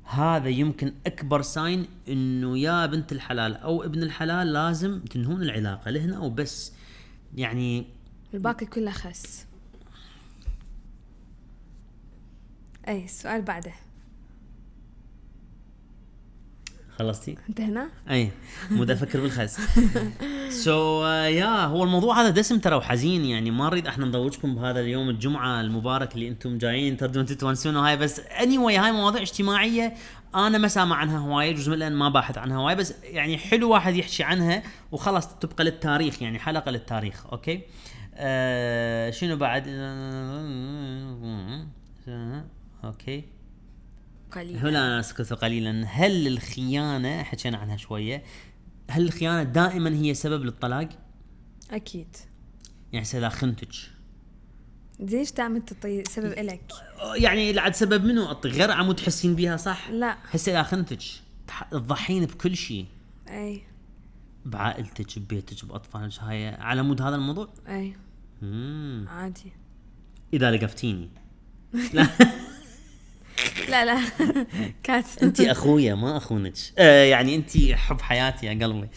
هذا يمكن اكبر ساين انه يا بنت الحلال او ابن الحلال لازم تنهون العلاقة لهنا وبس. يعني الباقي كله خس. اي السؤال بعده. خلصتي؟ انت هنا؟ اي مو دا افكر بالخس. يا هو الموضوع هذا دسم ترى وحزين. يعني ما نريد احنا نضوجكم بهذا اليوم الجمعة المبارك اللي انتم جايين تردون تتونسون وهاي بس anyway هاي مواضيع اجتماعية انا ما سامع عنها هواية. جزء من لان ما باحث عنها هواية بس يعني حلو واحد يحكي عنها وخلاص تبقى للتاريخ. يعني حلقة للتاريخ. اوكي شنو بعد؟ اوكي قليلا. هلا نسكت قليلا. هل الخيانة حكينا عنها شوية، هل الخيانة دائما هي سبب للطلاق؟ اكيد. يعني اذا خنتك ليش تعمل تطي سبب إلك؟ يعني لعد سبب منه غير عمود تحسين بيها صح؟ لا هسه اذا خنتك تضحين بكل شيء. اي بعائلتك ببيتك باطفالك. هاي على مود هذا الموضوع. اي عادي اذا لقفتيني. لا كات انتي اخويا ما اخونك. يعني انتي حب حياتي يا قلبي.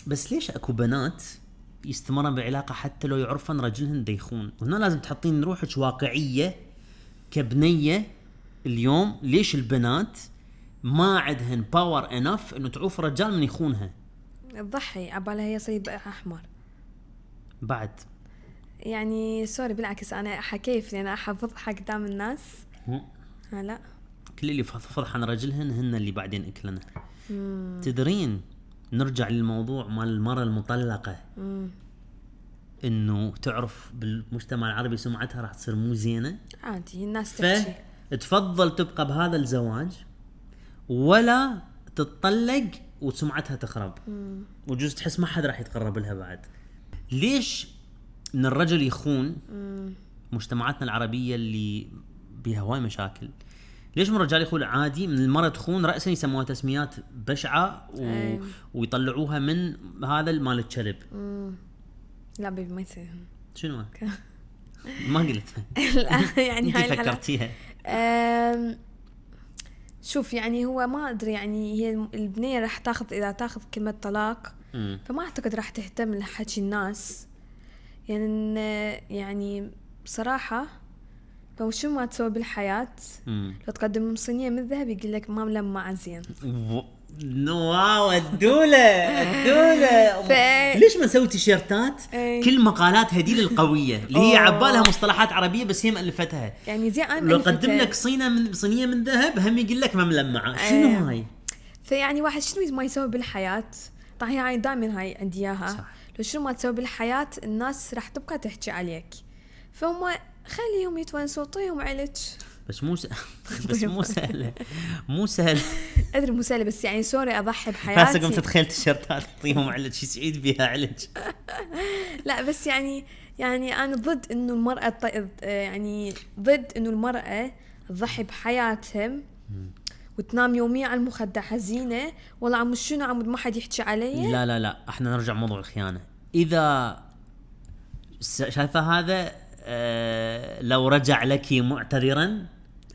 بس ليش اكو بنات يستمرن بعلاقه حتى لو يعرفن رجلهن ديخون؟ وهنا لازم تحطين روحك واقعيه كبنيه اليوم. ليش البنات ما عندهن باور انف انه تعوف رجال من يخونها؟ تضحي عبالها هي صيب احمر بعد. يعني سوري بالعكس انا حكيف لان احفظ حق قدام الناس. لا كل اللي فضح عن رجلهن هن اللي بعدين اكلنا. تدرين نرجع للموضوع مال المرأة المطلقة. انه تعرف بالمجتمع العربي سمعتها راح تصير مو زينة. عادي الناس تحكي. تفضل تبقى بهذا الزواج ولا تتطلق وسمعتها تخرب. وجوز تحس ما حد راح يتقرب لها بعد. ليش ان الرجل يخون؟ مجتمعاتنا العربية اللي بها هواي مشاكل. ليش من الرجال يخون عادي، من المرأة تخون رأسا يسموها تسميات بشعة ويطلعوها من هذا المال الكلب. لا بيبي ما يصير. شنو ما قلت يعني هاي فكرتيها. شوف يعني هو ما أدري. يعني هي البنية راح تاخذ إذا تاخذ كلمة طلاق فما أعتقد راح تهتم لحكي الناس. يعني بصراحة لو شو ما تسوي بالحياة لو تقدم صينية من الذهب يقول لك ما ملمع زين. واو الدولة ليش ما نسوي تيشيرتات كل مقالات هديل القوية اللي هي عبالها مصطلحات عربية بس هي مألفتها. يعني زي لو قدم لك صينية من ذهب هم يقول لك ما ملمعة. شنو هاي؟ فيعني واحد شنو ما يسوي بالحياة، طبعا هي دائما هاي عندي اياها، صح. لو شنو ما تسوي بالحياة الناس راح تبقى تحكي عليك، فهم خليهم يتونسوا طيهم عليك. بس مو بس مو سهله مو سهل. ادري مو سهل، بس يعني سوري اضحي هسه بحياتي. قمت تتخيل تيشيرتات تطيهم على شي سعيد بيها عليك. لا بس يعني انا ضد انه المرأة يعني ضد انه المرأة تضحي بحياتها وتنام يوميا على المخدة حزينة، والله عم شنو عم ما حد يحكي علي. لا لا لا، احنا نرجع موضوع الخيانه. اذا شايفه هذا لو رجع لك معتذرا،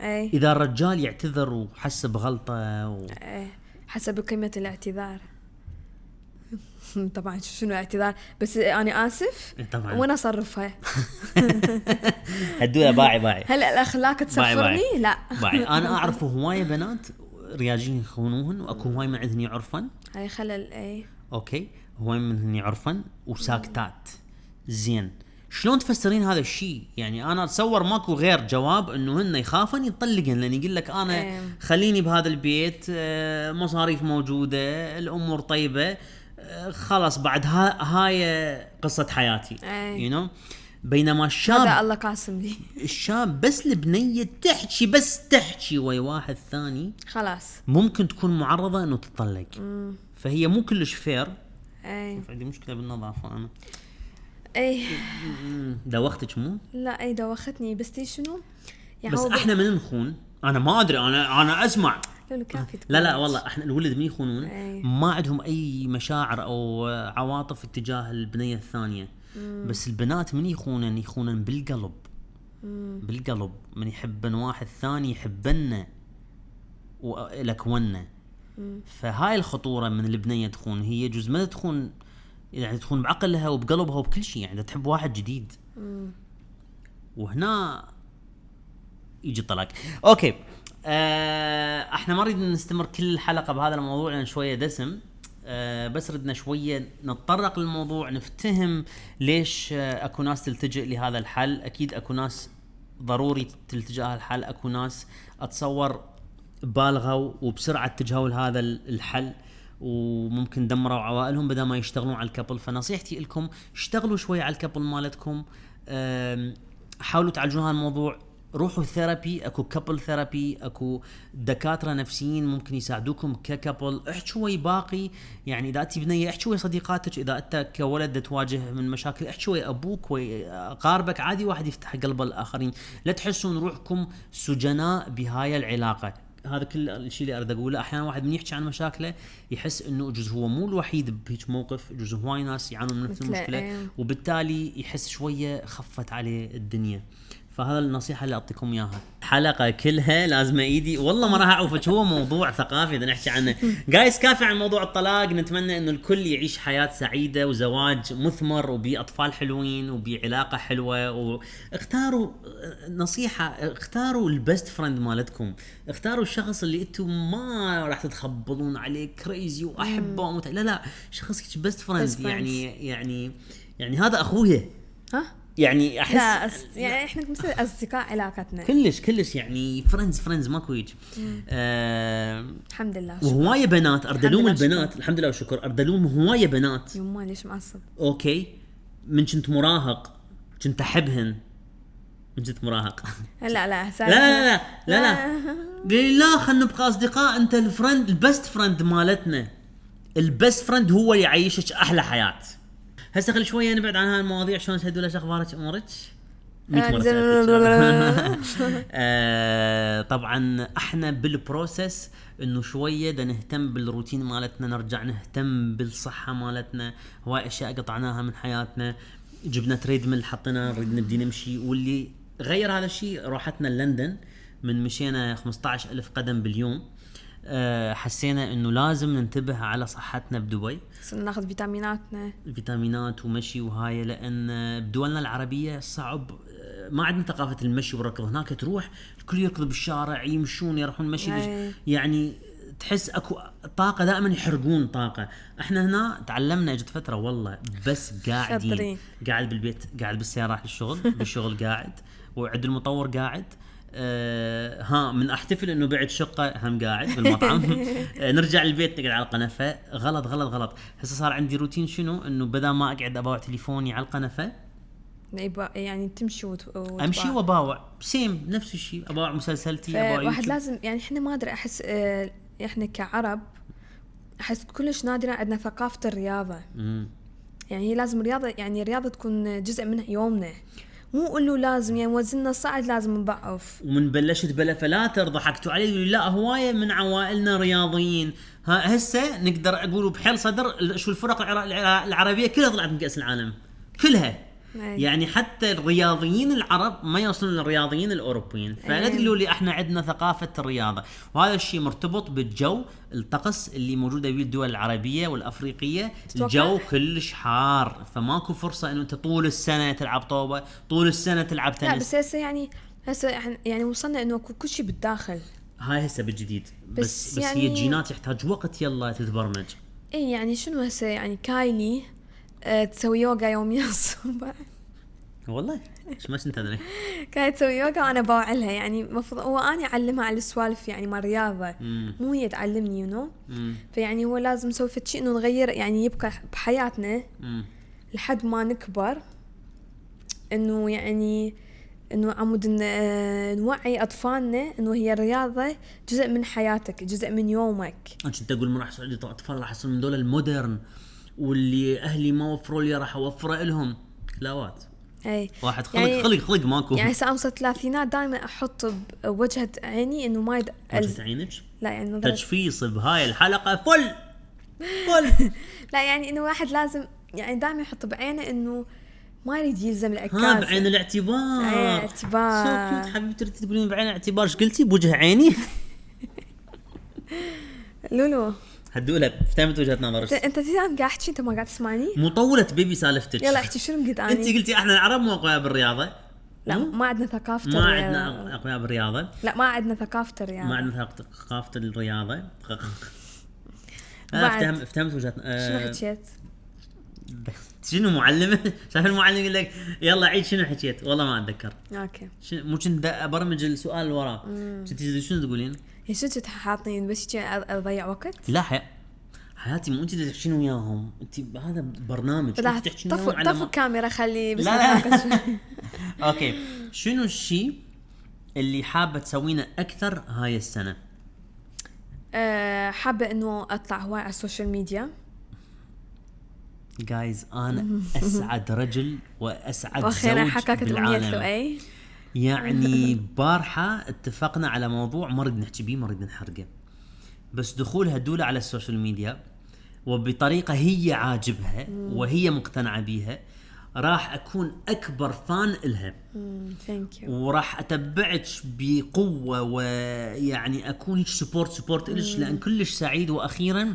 اي اذا الرجال يعتذر وحس بغلطه حسب قيمة الاعتذار. طبعا شنو الاعتذار، بس انا اسف طبعا وانا اصرفها. هدوها باعي هلا الاخلاق تسفرني. لا باعي. انا اعرف هوايه بنات رياجين يخونوهن، واكو هواي من عندهن يعرفن. هاي خلل. اي اوكي، هواي منهن يعرفن وساكتات. زين، شلون تفسرين هذا الشيء؟ يعني انا اتصور ماكو غير جواب انه هن يخافن يطلقن، لان يقول لك انا خليني بهذا البيت، مصاريف موجوده، الامور طيبه، خلاص بعد هاي قصه حياتي. you know؟ بينما الشاب، هذا الله قاسم لي، الشاب بس البنيه تحكي، بس تحكي ويا واحد ثاني خلاص ممكن تكون معرضه انه تطلق. فهي مو كلش فير. اي عندي مشكله بالنظافه انا. اي دوختك مو؟ لا اي دوختني، بس تي شنو يعني بس احنا من نخون، انا ما ادري، انا اسمع. لا والله احنا الولد من يخونون ما عندهم اي مشاعر او عواطف اتجاه البنيه الثانيه. بس البنات من يخونن بالقلب. بالقلب، من يحبن واحد ثاني يحبنا ولكونا. فهاي الخطوره من البنيه تخون. هي جزء ما تخون، يعني تخون بعقلها وبقلبها وبكل شيء، يعني تحب واحد جديد. وهنا يجي الطلاق. اوكي، احنا ما نريد نستمر كل الحلقه بهذا الموضوع لان شويه دسم. بس ردنا شويه نتطرق للموضوع، نفتهم ليش اكو ناس تلتجئ لهذا الحل. اكيد اكو ناس ضروري تلتجئ لهذا الحل، اكو ناس اتصور بالغوا وبسرعه اتجهوا لهذا الحل وممكن دمروا عوائلهم بدل ما يشتغلون على الكابل. فنصيحتي لكم اشتغلوا شويه على الكابل مالتكم، حاولوا تعالجون هذا الموضوع. روحوا ثيرابي، اكو كابل ثيرابي، اكو دكاتره نفسيين ممكن يساعدوكم ككابل. احكوا ويا باقي، يعني اذا انت بنيه احكوا ويا صديقاتك، اذا انت كولد تواجه من مشاكل احكوا ويا ابوك ويا اقاربك، عادي واحد يفتح قلب الاخرين. لا تحسون روحكم سجناء بهاي العلاقه. هذا كل الشيء اللي اريد اقوله. احيانا واحد من يحكي عن مشاكله يحس انه جزء هو مو الوحيد بهيك موقف، جزء هواي ناس يعانون من نفس المشكله، وبالتالي يحس شويه خفت عليه الدنيا. فهذا النصيحة اللي أعطيكم إياها. حلقة كلها لازم إيدي، والله ما راح أعوفك، هو موضوع ثقافي بدنا نحكي عنه. جايز كافي عن موضوع الطلاق. نتمنى إنه الكل يعيش حياة سعيدة وزواج مثمر وبأطفال حلوين وبعلاقة حلوة. واختاروا، نصيحة، اختاروا البست فريند مالتكم، اختاروا الشخص اللي أنتم ما راح تتخبطون عليه كريزي وأحبه لا شخص بست فريند. يعني هذا أخويا. ها؟ يعني احس لا يعني احنا مثل اصدقاء علاقتنا كلش يعني فريندز ماكو هيك. الحمد لله. وهوايه بنات اردلوم البنات، الحمد لله والشكر، اردلوم هوايه بنات. يما ليش معصب؟ اوكي، من كنت مراهق كنت احبهن، من كنت مراهق. لا قال لا خلينا نبقى اصدقاء. انت الفريند، البست فريند مالتنا، البست فريند هو اللي يعيشك احلى حياه. هسه خلي شويه نبعد عن هاي المواضيع. شلون تهدوا لك اخبارك امورك؟ طبعا احنا بالبروسس انه شويه بدنا نهتم بالروتين مالتنا، نرجع نهتم بالصحه مالتنا. هواي اشياء قطعناها من حياتنا، جبنا تريد ميل حطينا نريد نبدي نمشي. واللي غير هذا الشيء روحتنا لندن، من مشينا 15,000 قدم باليوم. حسينا انه لازم ننتبه على صحتنا بدبي، ناخذ فيتامينات ومشي وهاي، لان بدولنا العربيه صعب، ما عندنا ثقافه المشي والركض. هناك تروح الكل يركض بالشارع، يمشون يروحون مشي، يعني تحس اكو طاقه دائما يحرقون طاقه. احنا هنا تعلمنا، اجت فتره والله بس قاعد بالبيت، قاعد بالسياره راح للشغل، بالشغل قاعد، وعند المطور قاعد، ها من احتفل انه بعد شقه هم قاعد بالمطعم. نرجع البيت نقعد على القنفه. غلط غلط غلط. هسه صار عندي روتين شنو؟ انه بدل ما اقعد اباوع تليفوني على القنفه يعني تمشي امشي واباوع سيم نفس الشيء. اباوع مسلسلتي اباوع واحد لازم يعني احنا ما ادري احس احنا كعرب احس كلش نادرا عندنا ثقافه الرياضه. يعني هي لازم رياضه، يعني رياضه تكون جزء من يومنا، مو قولوا لازم يعني وزننا صعد لازم نضعف. ومن بلشت بلا فلاتر ضحكتوا علي يقولوا لا هوايه من عوائلنا رياضيين. هسه نقدر اقول بحيل صدر شو الفرق العربيه كلها طلعت من كاس العالم كلها. يعني حتى الرياضيين العرب ما يوصلون للرياضيين الاوروبيين. فلا تقولوا لي احنا عندنا ثقافه الرياضه. وهذا الشيء مرتبط بالجو الطقس اللي موجوده به الدول العربيه والافريقيه. الجو كلش حار، فماكو فرصه انه انت طول السنه تلعب طوبه، طول السنه تلعب تنس. لا بس هسه هسه يعني وصلنا انه كل شيء بالداخل. هاي هسه بالجديد بس يعني هي الجينات يحتاج وقت يلا تتبرمج. اي يعني شنو هسه يعني كايلي تسوي يوغا يوميا الصبح. والله شو ما كنت ادري. كانت تسوي يوغا وانا باوع لها، يعني المفروض هو اني اعلمها على السوالف يعني مع الرياضه، مو هي تعلمني فيعني هو لازم نسوي فد شيء انه نغير يعني يبقى بحياتنا لحد ما نكبر، انه يعني انه عمود نوعي اطفالنا انه هي الرياضه جزء من حياتك، جزء من يومك. انت تقول ما راح يصير عندي اطفال راح يصير من دول المودرن واللي اهلي ما وفروا لي راح اوفره لهم. لاوات اي واحد خلق ماكو. يعني سأوصل الثلاثينات دائما احط بوجهة عيني انه ما وجهة عينك لا يعني تجفيص بهاي الحلقه فل لا يعني انه واحد لازم يعني دائما يحط بعينه انه ما يريد يلزم العكاز. بعين الاعتبار. اعتبار سو حبيبتي تقولين بعين الاعتبار. ايش قلتي بوجه عيني؟ لولو هدولها فهمت وجهه نظرك. انت قاعد تحكي، انت ما قاعد تسمعني. مطوله بيبي سالفتك. يلا احكي شنو قلت اني. انت قلتي احنا العرب مو اقوياء بالرياضه. لا ما عندنا ثقافه ما عندنا اقوياء بالرياضه. لا ما عندنا ثقافه الرياضه. ما عندنا ثقافه الرياضه. فهمت وجهه. شنو حكيت؟ شنو معلمه؟ شايف المعلم يقول لك يلا عيد شنو حكيت؟ والله ما اتذكر. اوكي مو كنت ابرمج السؤال اللي وراه. شنو تقولين؟ يا شو كنت حاطين بس اضيع وقت؟ لا حياتي مو انت تحكين وياهم، انت هذا برنامج انت تحكين وياهم على طفوا الكاميرا خلي بس لا. اوكي شنو الشيء اللي حابه تسوينه اكثر هاي السنه؟ حابه انه اطلع هواي على السوشيال ميديا. جايز انا اسعد رجل واسعد واخيرا زوج حكاكت بالعالم. اي يعني بارحه اتفقنا على موضوع ما نريد نحكي بيه ما نريد نحرقه، بس دخول هدول على السوشيال ميديا وبطريقه هي عاجبها وهي مقتنعه بيها راح اكون اكبر فان لها. ثانك يو. وراح اتبعك بقوه ويعني اكون سبورت لك لان كلش سعيد. واخيرا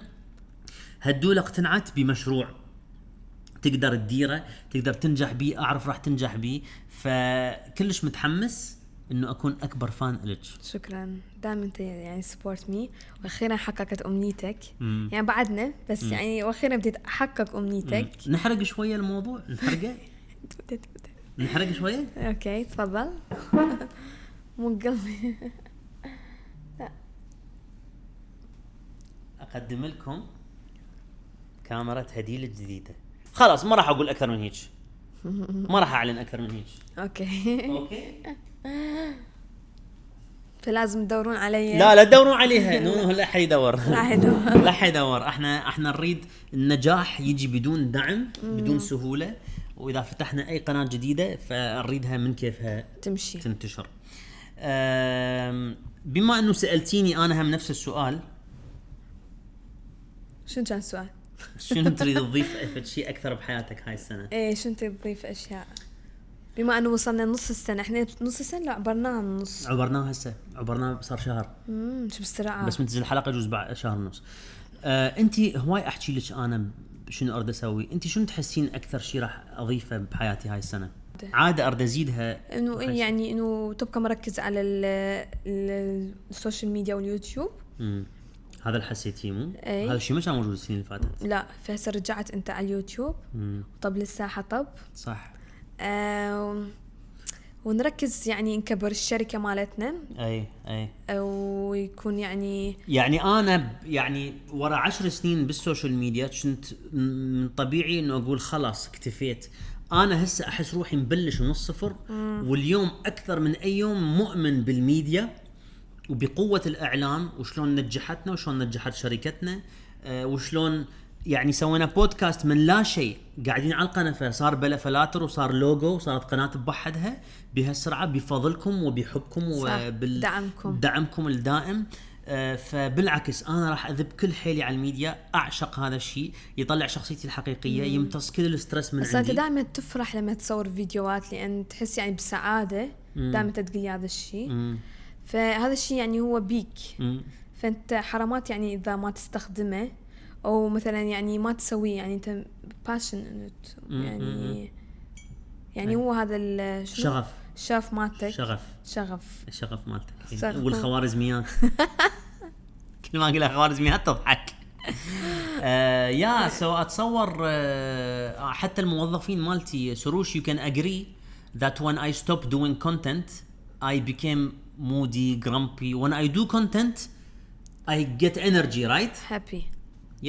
هدول اقتنعت بمشروع تقدر تديره تقدر تنجح بيه، اعرف راح تنجح بيه، فكلش متحمس انه اكون اكبر فان لك. شكرا دائما انت يعني سبورت مي. واخيرا حققت امنيتك. يعني بعدنا بس يعني واخيرا بديت احقق امنيتك. نحرق شويه الموضوع نحرقه. نحرق شويه. اوكي تفضل. مو قلبي. لا اقدم لكم كاميرا هديل الجديده. خلاص ما راح اقول اكثر من هيك، ما راح اعلن اكثر من هيك. اوكي فلازم تدورون علي. لا تدورون عليها. لا حد يدور. لا حيدور. احنا نريد النجاح يجي بدون دعم بدون سهوله، واذا فتحنا اي قناه جديده فنريدها من كيفها تنتشر. بما انه سالتيني انا هم نفس السؤال. شنو كان السؤال؟ شنو تريد تضيف شيء اكثر بحياتك هاي السنه؟ ايه شنو تريد تضيف اشياء بما انه وصلنا نص السنه؟ احنا نص السنه لا عبرناها النص. عبرناها هسه صار شهر. شو بالسرعه. بس منتج الحلقه يجوز بعد شهر ونص. انت هواي احكي لك انا شنو اريد اسوي، انت شنو تحسين اكثر شيء راح اضيفه بحياتي هاي السنه؟ عاده اريد ازيدها انه يعني انه تبقى مركز على السوشيال ميديا واليوتيوب. هذا اللي حسيتيه مو؟ هذا الشيء ما كان موجود السنين اللي فاتت. لا فهسه رجعت انت على اليوتيوب. طب للساحه طب صح. ونركز يعني نكبر الشركة مالتنا. اي ويكون يعني انا يعني ورا 10 سنين بالسوشيال ميديا كنت من طبيعي انه اقول خلاص اكتفيت. انا هسه احس روحي مبلش من الصفر، واليوم اكثر من اي يوم مؤمن بالميديا وبقوة الاعلام وشلون نجحتنا وشلون نجحت شركتنا، وشلون يعني سوينا بودكاست من لا شيء قاعدين على القناة، صار بلا فلاتر وصار لوجو وصارت قناة بوحدها بهالسرعة بفضلكم وبحبكم وبالدعمكم الدائم. فبالعكس انا راح اذب كل حيلي على الميديا، اعشق هذا الشيء، يطلع شخصيتي الحقيقية، يمتص كل الاسترس من عندي. بس انت دائما تفرح لما تصور فيديوهات لان تحس يعني بسعادة دائما تقولي هذا الشيء. فهذا الشيء يعني هو بيك. فانت حرامات يعني اذا ما تستخدمه او مثلا يعني ما تسويه، يعني انت باشن يعني هو هذا الشغف مالتك. شغف مالتك والخوارزميات. كل ما اقول خوارزميات تضحك. سو اتصور حتى الموظفين مالتي سروش you can agree that when I stopped doing content I became moody, grumpy. When I do content I get energy, right? Happy.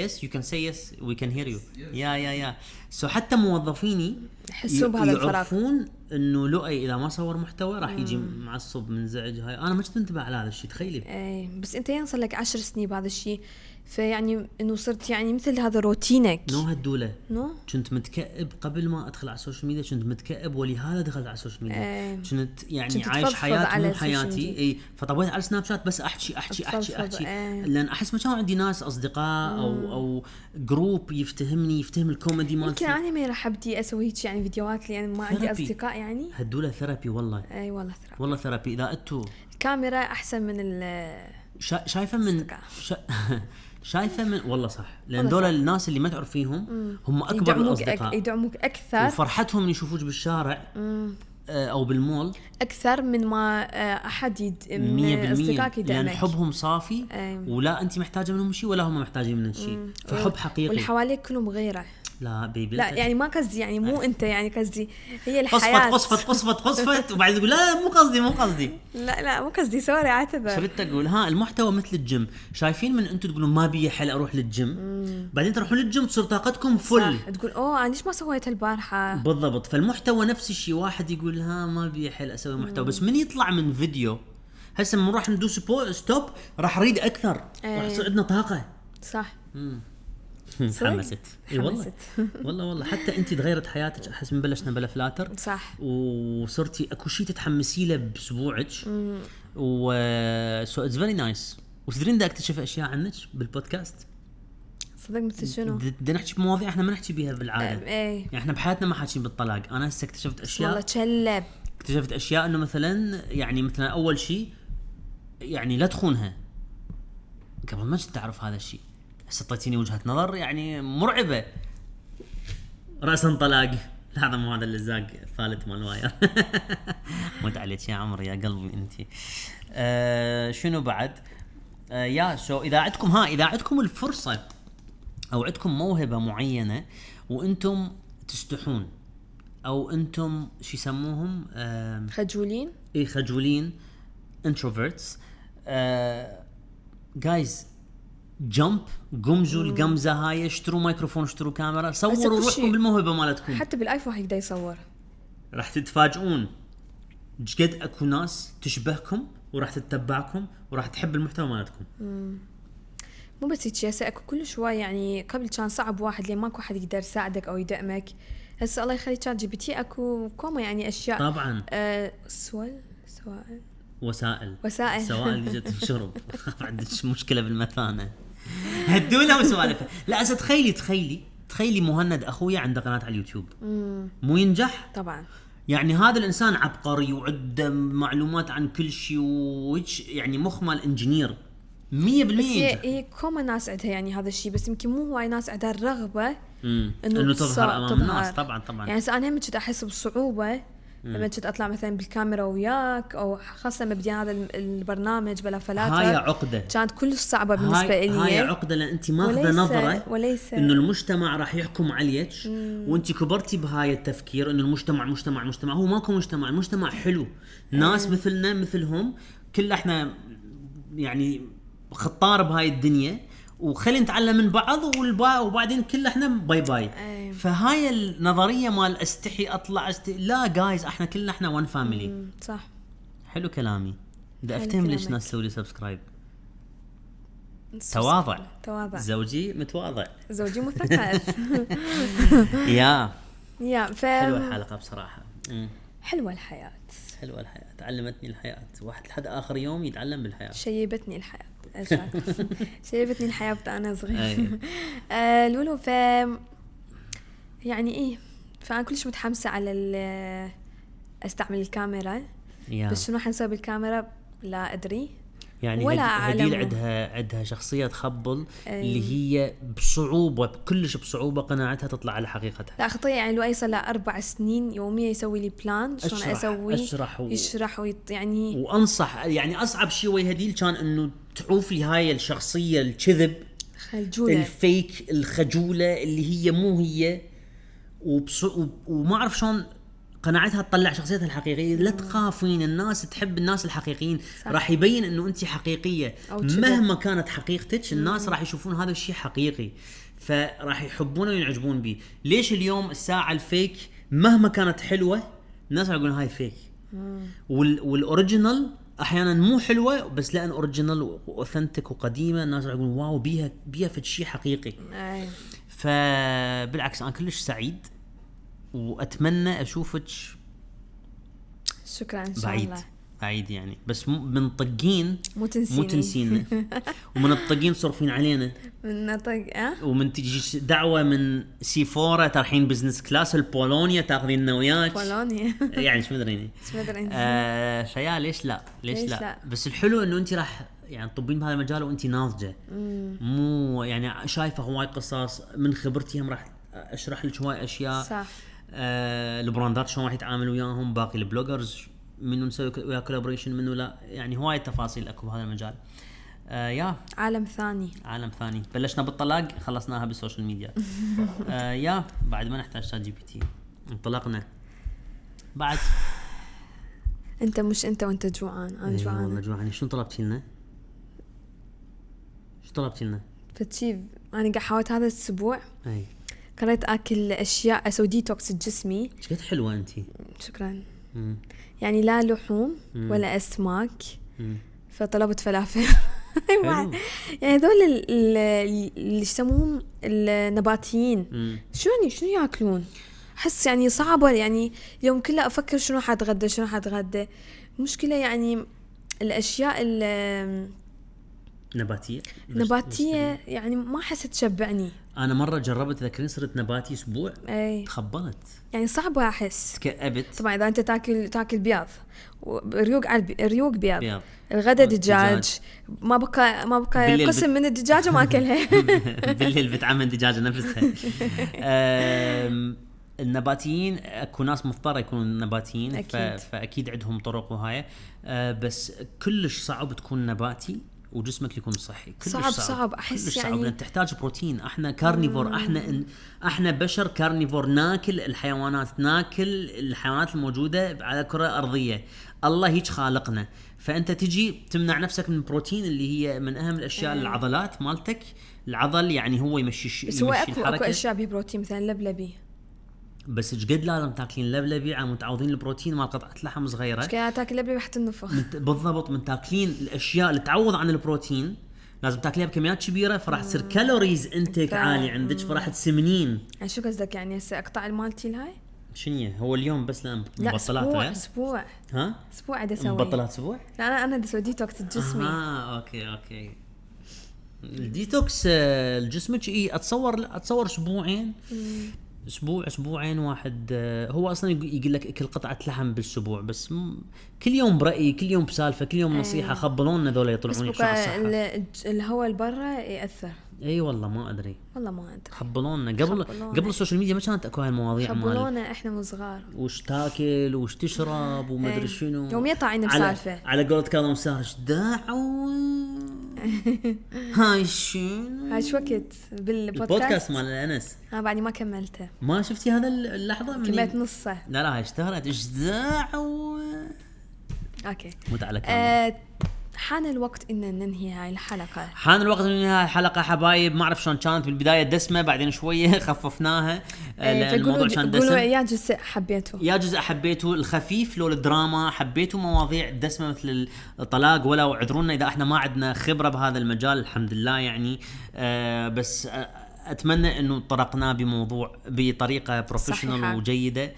Yes, you can say yes. We can hear you. Yeah. So حتى موظفيني يحسوا بهذا الفراغ، يعرفون إنه لؤي إذا ما صور محتوى راح يجي معصب منزعج. هاي أنا ما كنت انتبه على هذا الشيء، تخيلي. بس أنت ينصل لك 10 سنين بهذا الشيء، فيعني إنه صرت يعني مثل هذا روتينك. هالدولة كنت متكئب قبل ما أدخل على السوشيال ميديا، كنت متكئب ولهذا دخلت على السوشيال ميديا. كنت يعني عايش حياة مو حياتي. فطبيت على سناب شات بس أحكي لأن أحس ما كان عندي ناس أصدقاء أو جروب يفتهم الكوميدي مالتي. يمكن أنا ما راح أبدي أسوي هيك يعني فيديوهات لأن ما عندي أصدقاء. يعني هالدولة ثيرابي والله. والله ثيرابي. إذا أنتوا الكاميرا أحسن من شايفة من والله صح، لأن دول الناس اللي ما تعرفينهم هم أكبر الأصدقاء، يدعموك أكثر، وفرحتهم إن يشوفوك بالشارع أو بالمول أكثر من ما أحد من أصدقائك يدعمك، لأن حبهم صافي. ولا أنت محتاجة منهم شيء ولا هم محتاجين منك شيء، فحب حقيقي. واللي حواليك كلهم غيره. لا بيبي لا يعني ما قصدي يعني مو انت، يعني قصدي هي الحياة. قصفت وبعد تقول لا مو قصدي لا مو قصدي، سوري اعتذر. شريت تقول المحتوى مثل الجيم. شايفين من انتم تقولون ما بي حل اروح للجيم، بعدين تروحون للجيم تصير طاقتكم فل، تقول انا ليش ما سويت البارحة. بالضبط. فالمحتوى نفس الشيء، واحد يقول ما بي حل اسوي محتوى، بس من يطلع من فيديو هسه من راح ندوس ستوب راح اريد اكثر، راح يصير عندنا طاقة. صح. حمست. والله حتى انت تغيرت حياتك. احس من بلشنا بلا فلاتر، صح، وصرتي اكو شيء تتحمسي له باسبوعك، و سو اتس فيري نايس. وتدرين دا اكتشف اشياء عنك بالبودكاست. صدق مثل شنو؟ بدنا نحكي بمواضيع احنا ما نحكي بيها بالعاده. يعني احنا بحياتنا ما حاكين بالطلاق. انا هسه اكتشفت اشياء، والله اكتشفت اشياء انه مثلا اول شيء يعني لا تخونها. قبل ما كنت تعرف هذا الشيء، هسه طيتيني وجهة نظر يعني مرعبة. رأسا طلاق. هذا مو هذا اللزاق الثالث مال الواير. مت عليك يا عمر يا قلبي انتي. شنو بعد؟ سو اذا عندكم الفرصة او عندكم موهبة معينة وانتم تستحون او انتم شو يسموهم خجولين. خجولين introverts. guys جمب قمزوا القمزة هاي، اشتروا مايكروفون، اشتروا كاميرا، صوروا روحكم بالموهبة مالتكم. حتى بالايفون يقدر يصور. راح تتفاجئون جد اكو ناس تشبهكم وراح تتبعكم وراح تحب المحتوى مالتكم. مو بس هيك، هسه اكو كل شوي يعني قبل كان صعب واحد لين ماكو حد يقدر يساعدك او يدعمك. هسه الله يخلي شات جي بي تي اكو كوما يعني اشياء طبعا. وسائل سوائل جت الشرب. عندك مشكله بالمثانه هدونا وسوالف. لا أسا تخيلي مهند اخويا عنده قناه على اليوتيوب، مو ينجح طبعا. يعني هذا الانسان عبقري وعنده معلومات عن كل شيء يعني مخ مال انجينير 100%. هي كوما ناس عندها يعني هذا الشيء، بس يمكن مو هواي ناس عندها الرغبه انه تظهر امام الناس. طبعا يعني انا هم كنت احس بصعوبه لما كنت اطلع مثلا بالكاميرا وياك، او خاصه لما بدي هذا البرنامج بلا فلاتر، هاي عقده كانت كلش صعبه بالنسبه لي. هاي عقده، لان انت ماخذه نظره وليس انه المجتمع راح يحكم عليك، وانت كبرتي بهاي التفكير انه المجتمع مجتمع. هو ماكو مجتمع، المجتمع حلو، ناس مثلنا مثلهم، كل احنا يعني خطار بهاي الدنيا، وخلي نتعلم من بعض وبعدين كل احنا باي باي. فهاي النظريه مال استحي اطلع لا جايز، احنا كلنا احنا وان فاميلي. صح، حلو كلامي. بدي افتهم ليش ناس تسوي لي سبسكرايب. تواضع. زوجي متواضع، زوجي مثقف. يا حلوه الحلقه بصراحه. حلوه الحياه، علمتني الحياه، واحد لحد اخر يوم يتعلم بالحياه. شيبتني الحياه شيبتني الحياه انا صغير. لولو يعني ايه، فانا كلش متحمسه على استعمل الكاميرا. بس شنو حنسوي بالكاميرا لا ادري، يعني هديل عندها شخصيه تخبل اللي هي كلش بصعوبه قناعتها تطلع على حقيقتها. لا خطيه، يعني لو يصل ل 4 سنين يوميا يسوي لي بلان شلون اسوي، يشرح يعني وانصح. يعني اصعب شيء ويا هديل كان انه تعوفي هاي الشخصيه الكذب خجولة الفيك الخجوله اللي هي مو هي، وما اعرف شلون قناعتها تطلع شخصيتها الحقيقيه. لا تخافين، الناس تحب الناس الحقيقيين. راح يبين انه انت حقيقيه مهما كانت حقيقتك، الناس راح يشوفون هذا الشيء حقيقي، فراح يحبونه وينعجبون به. ليش اليوم الساعه الفيك مهما كانت حلوه الناس راح يقولون هاي فيك، والاوريجينال احيانا مو حلوه بس لان اوريجينال واوثنتيك وقديمه الناس راح يقولون واو بيها في شيء حقيقي. فبالعكس انا كلش سعيد واتمنى اشوفك. شكرا ان شاء الله. بعيد يعني، بس من طقين مو تنسينا ومن الطقين صرفين علينا من طق ومن تجي دعوه من سيفورا ترحين بزنس كلاس البولونيا تاخذيننا وياك. بولونيا يعني شو مدريني شيا ليش لا بس الحلو انه انت راح يعني تطبين بهذا المجال وانت ناضجه، مو يعني شايفه هواي قصص من خبرتي، هم راح اشرح لك هواي اشياء. صح. البراندات شلون راح يتعاملوا وياهم، باقي البلوجرز منو نسوي ويا كولابوريشن منو لا، يعني هواي تفاصيل اكو بهذا المجال. يا عالم ثاني بلشنا بالطلاق خلصناها بالسوشيال ميديا. يا بعد ما نحتاج شات جي بي تي انطلقنا بعد. انت مش انت وانت جوعان، انا جوعان والله جوعان. شو طلبتي لنا؟ فتشي انا قاعد حاولت هذا الاسبوع قررت اكل اشياء اسوي ديتوكس جسمي. شكلت حلوه انت. شكرا. يعني لا لحوم ولا اسماك. فطلبت فلافل. يعني هذول اللي يسموهم النباتيين شنو ياكلون؟ احس يعني صعبه، يعني يوم كله افكر شنو حاتغدى. مشكله يعني الاشياء نباتيه يعني ما حسيت تشبعني. انا مره جربت ذكرين صرت نباتي اسبوع تخبلت، يعني صعبه احس تكأبت. طبعا اذا انت تاكل بياض ريوق بياض الغدا دجاج ما بقى قسم من الدجاجه ما اكلها. بالليل بتعمل دجاجه نفسها. النباتيين اكو ناس مضطره يكونوا نباتيين فاكيد عندهم طرق وهاي. بس كلش صعب تكون نباتي وجسمك يكون صحي. صعب احس يعني صعب. تحتاج بروتين. احنا كارنيفور، احنا بشر كارنيفور، ناكل الحيوانات الموجوده على الكره الارضيه. الله هيك خالقنا. فانت تجي تمنع نفسك من البروتين اللي هي من اهم الاشياء. العضلات مالتك، العضل يعني هو يمشي الحركه. اكو اشياء بيه بروتين مثلا لبلبي، بس ايش قد لازم تاكلين لبلبي على متعوضين البروتين مال قطعه لحم صغيره. ايش قاعد تاكل لبلبي حتى النفخ. بالضبط. من تاكلين الاشياء اللي تعوض عن البروتين لازم تاكليها بكميات كبيره، فراح تصير كالوريز انتك عالي عندك، فراح تسمنين. يعني شو قصدك؟ يعني هسه اقطع المالتي الهاي شنو هو اليوم بس لان مبطلات اسبوع عاد اسوي مبطلات اسبوع. لا انا بدي اسوي ديتوكس جسمي. اوكي الديتوكس لجسمك اتصور اسبوعين اسبوع اسبوعين واحد. هو اصلا يقول لك اكل قطعه لحم بالاسبوع، بس كل يوم براي، كل يوم بسالفه، كل يوم نصيحه. خبلونا ذولا يطلعون يحشوا على الصحه. الهواء البرا ياثر. اي والله ما ادري، والله ما ادري. خبلونا قبل السوشيال ميديا ما كانت اكو هالمواضيع. خبلونا احنا وصغار وش تاكل وش تشرب وما ادري شنو. يوم يطلعين بسالفه على قولة كاظم سارش داعوا هاي شنو. هاي شو وقت بالبودكاست مال انس. بعدني ما كملته. ما شفتي هذا اللحظه؟ كملت نصه. لا اشتهرت ايش داعوا. اوكي مت على كلام. حان الوقت ان ننهي هاي الحلقه. حان الوقت ان ننهي هاي الحلقه حبايب. ما اعرف شلون كانت بالبدايه دسمه، بعدين شويه خففناها. الموضوع كان دسم. قولوا يا جزء حبيته، يا جزء حبيته الخفيف لو الدراما، حبيتوا مواضيع دسمه مثل الطلاق. ولا عذرونا اذا احنا ما عندنا خبره بهذا المجال، الحمد لله يعني. بس اتمنى انه طرقنا بموضوع بطريقه بروفيشنال وجيده.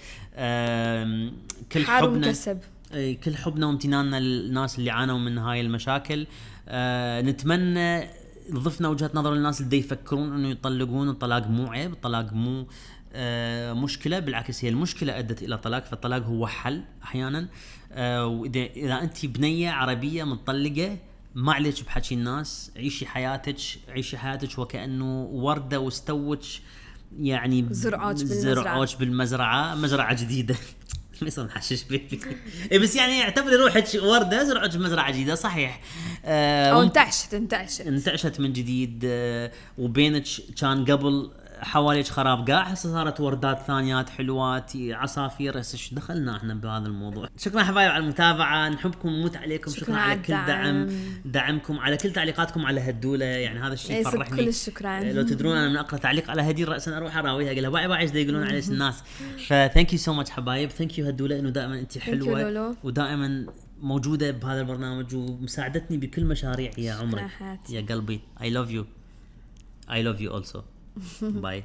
كل حبنا كل حبنا وامتناننا للناس اللي عانوا من هاي المشاكل. نتمنى ضفنا وجهة نظر للناس اللي يفكرون انه يطلقون. الطلاق مو عيب، الطلاق مو مشكلة، بالعكس هي المشكلة ادت الى طلاق، فالطلاق هو حل احيانا. واذا انت بنية عربية مطلقة ما عليك بحكي الناس، عيشي حياتك وكأنه وردة واستوت يعني زرعوش بالمزرعة، مزرعة جديدة. ما يصير نحشش بيك. بس يعني اعتبري روحك وردة زرعت مزرعة جديدة صحيح. او انتعشت من جديد. وبينك كان قبل حواليك خراب قاع، هسه صارت وردات ثانيات حلوات عصافير. هسه ايش دخلنا احنا بهذا الموضوع؟ شكرا حبايب على المتابعة، نحبكم نموت عليكم. شكرا على كل دعمكم، على كل تعليقاتكم على هدولة، يعني هذا الشيء يفرحني. كل الشكر. لو تدرون انا من اقرا تعليق على هدي راسا اروح اراويها اقول لها باي ايش يقولون على الناس. فثانك يو سو ماتش حبايب. ثانك يو هدولة انه دائما انت حلوة ودائما موجودة بهذا البرنامج ومساعدتني بكل مشاريعي يا عمري يا قلبي. I love you also. Bye.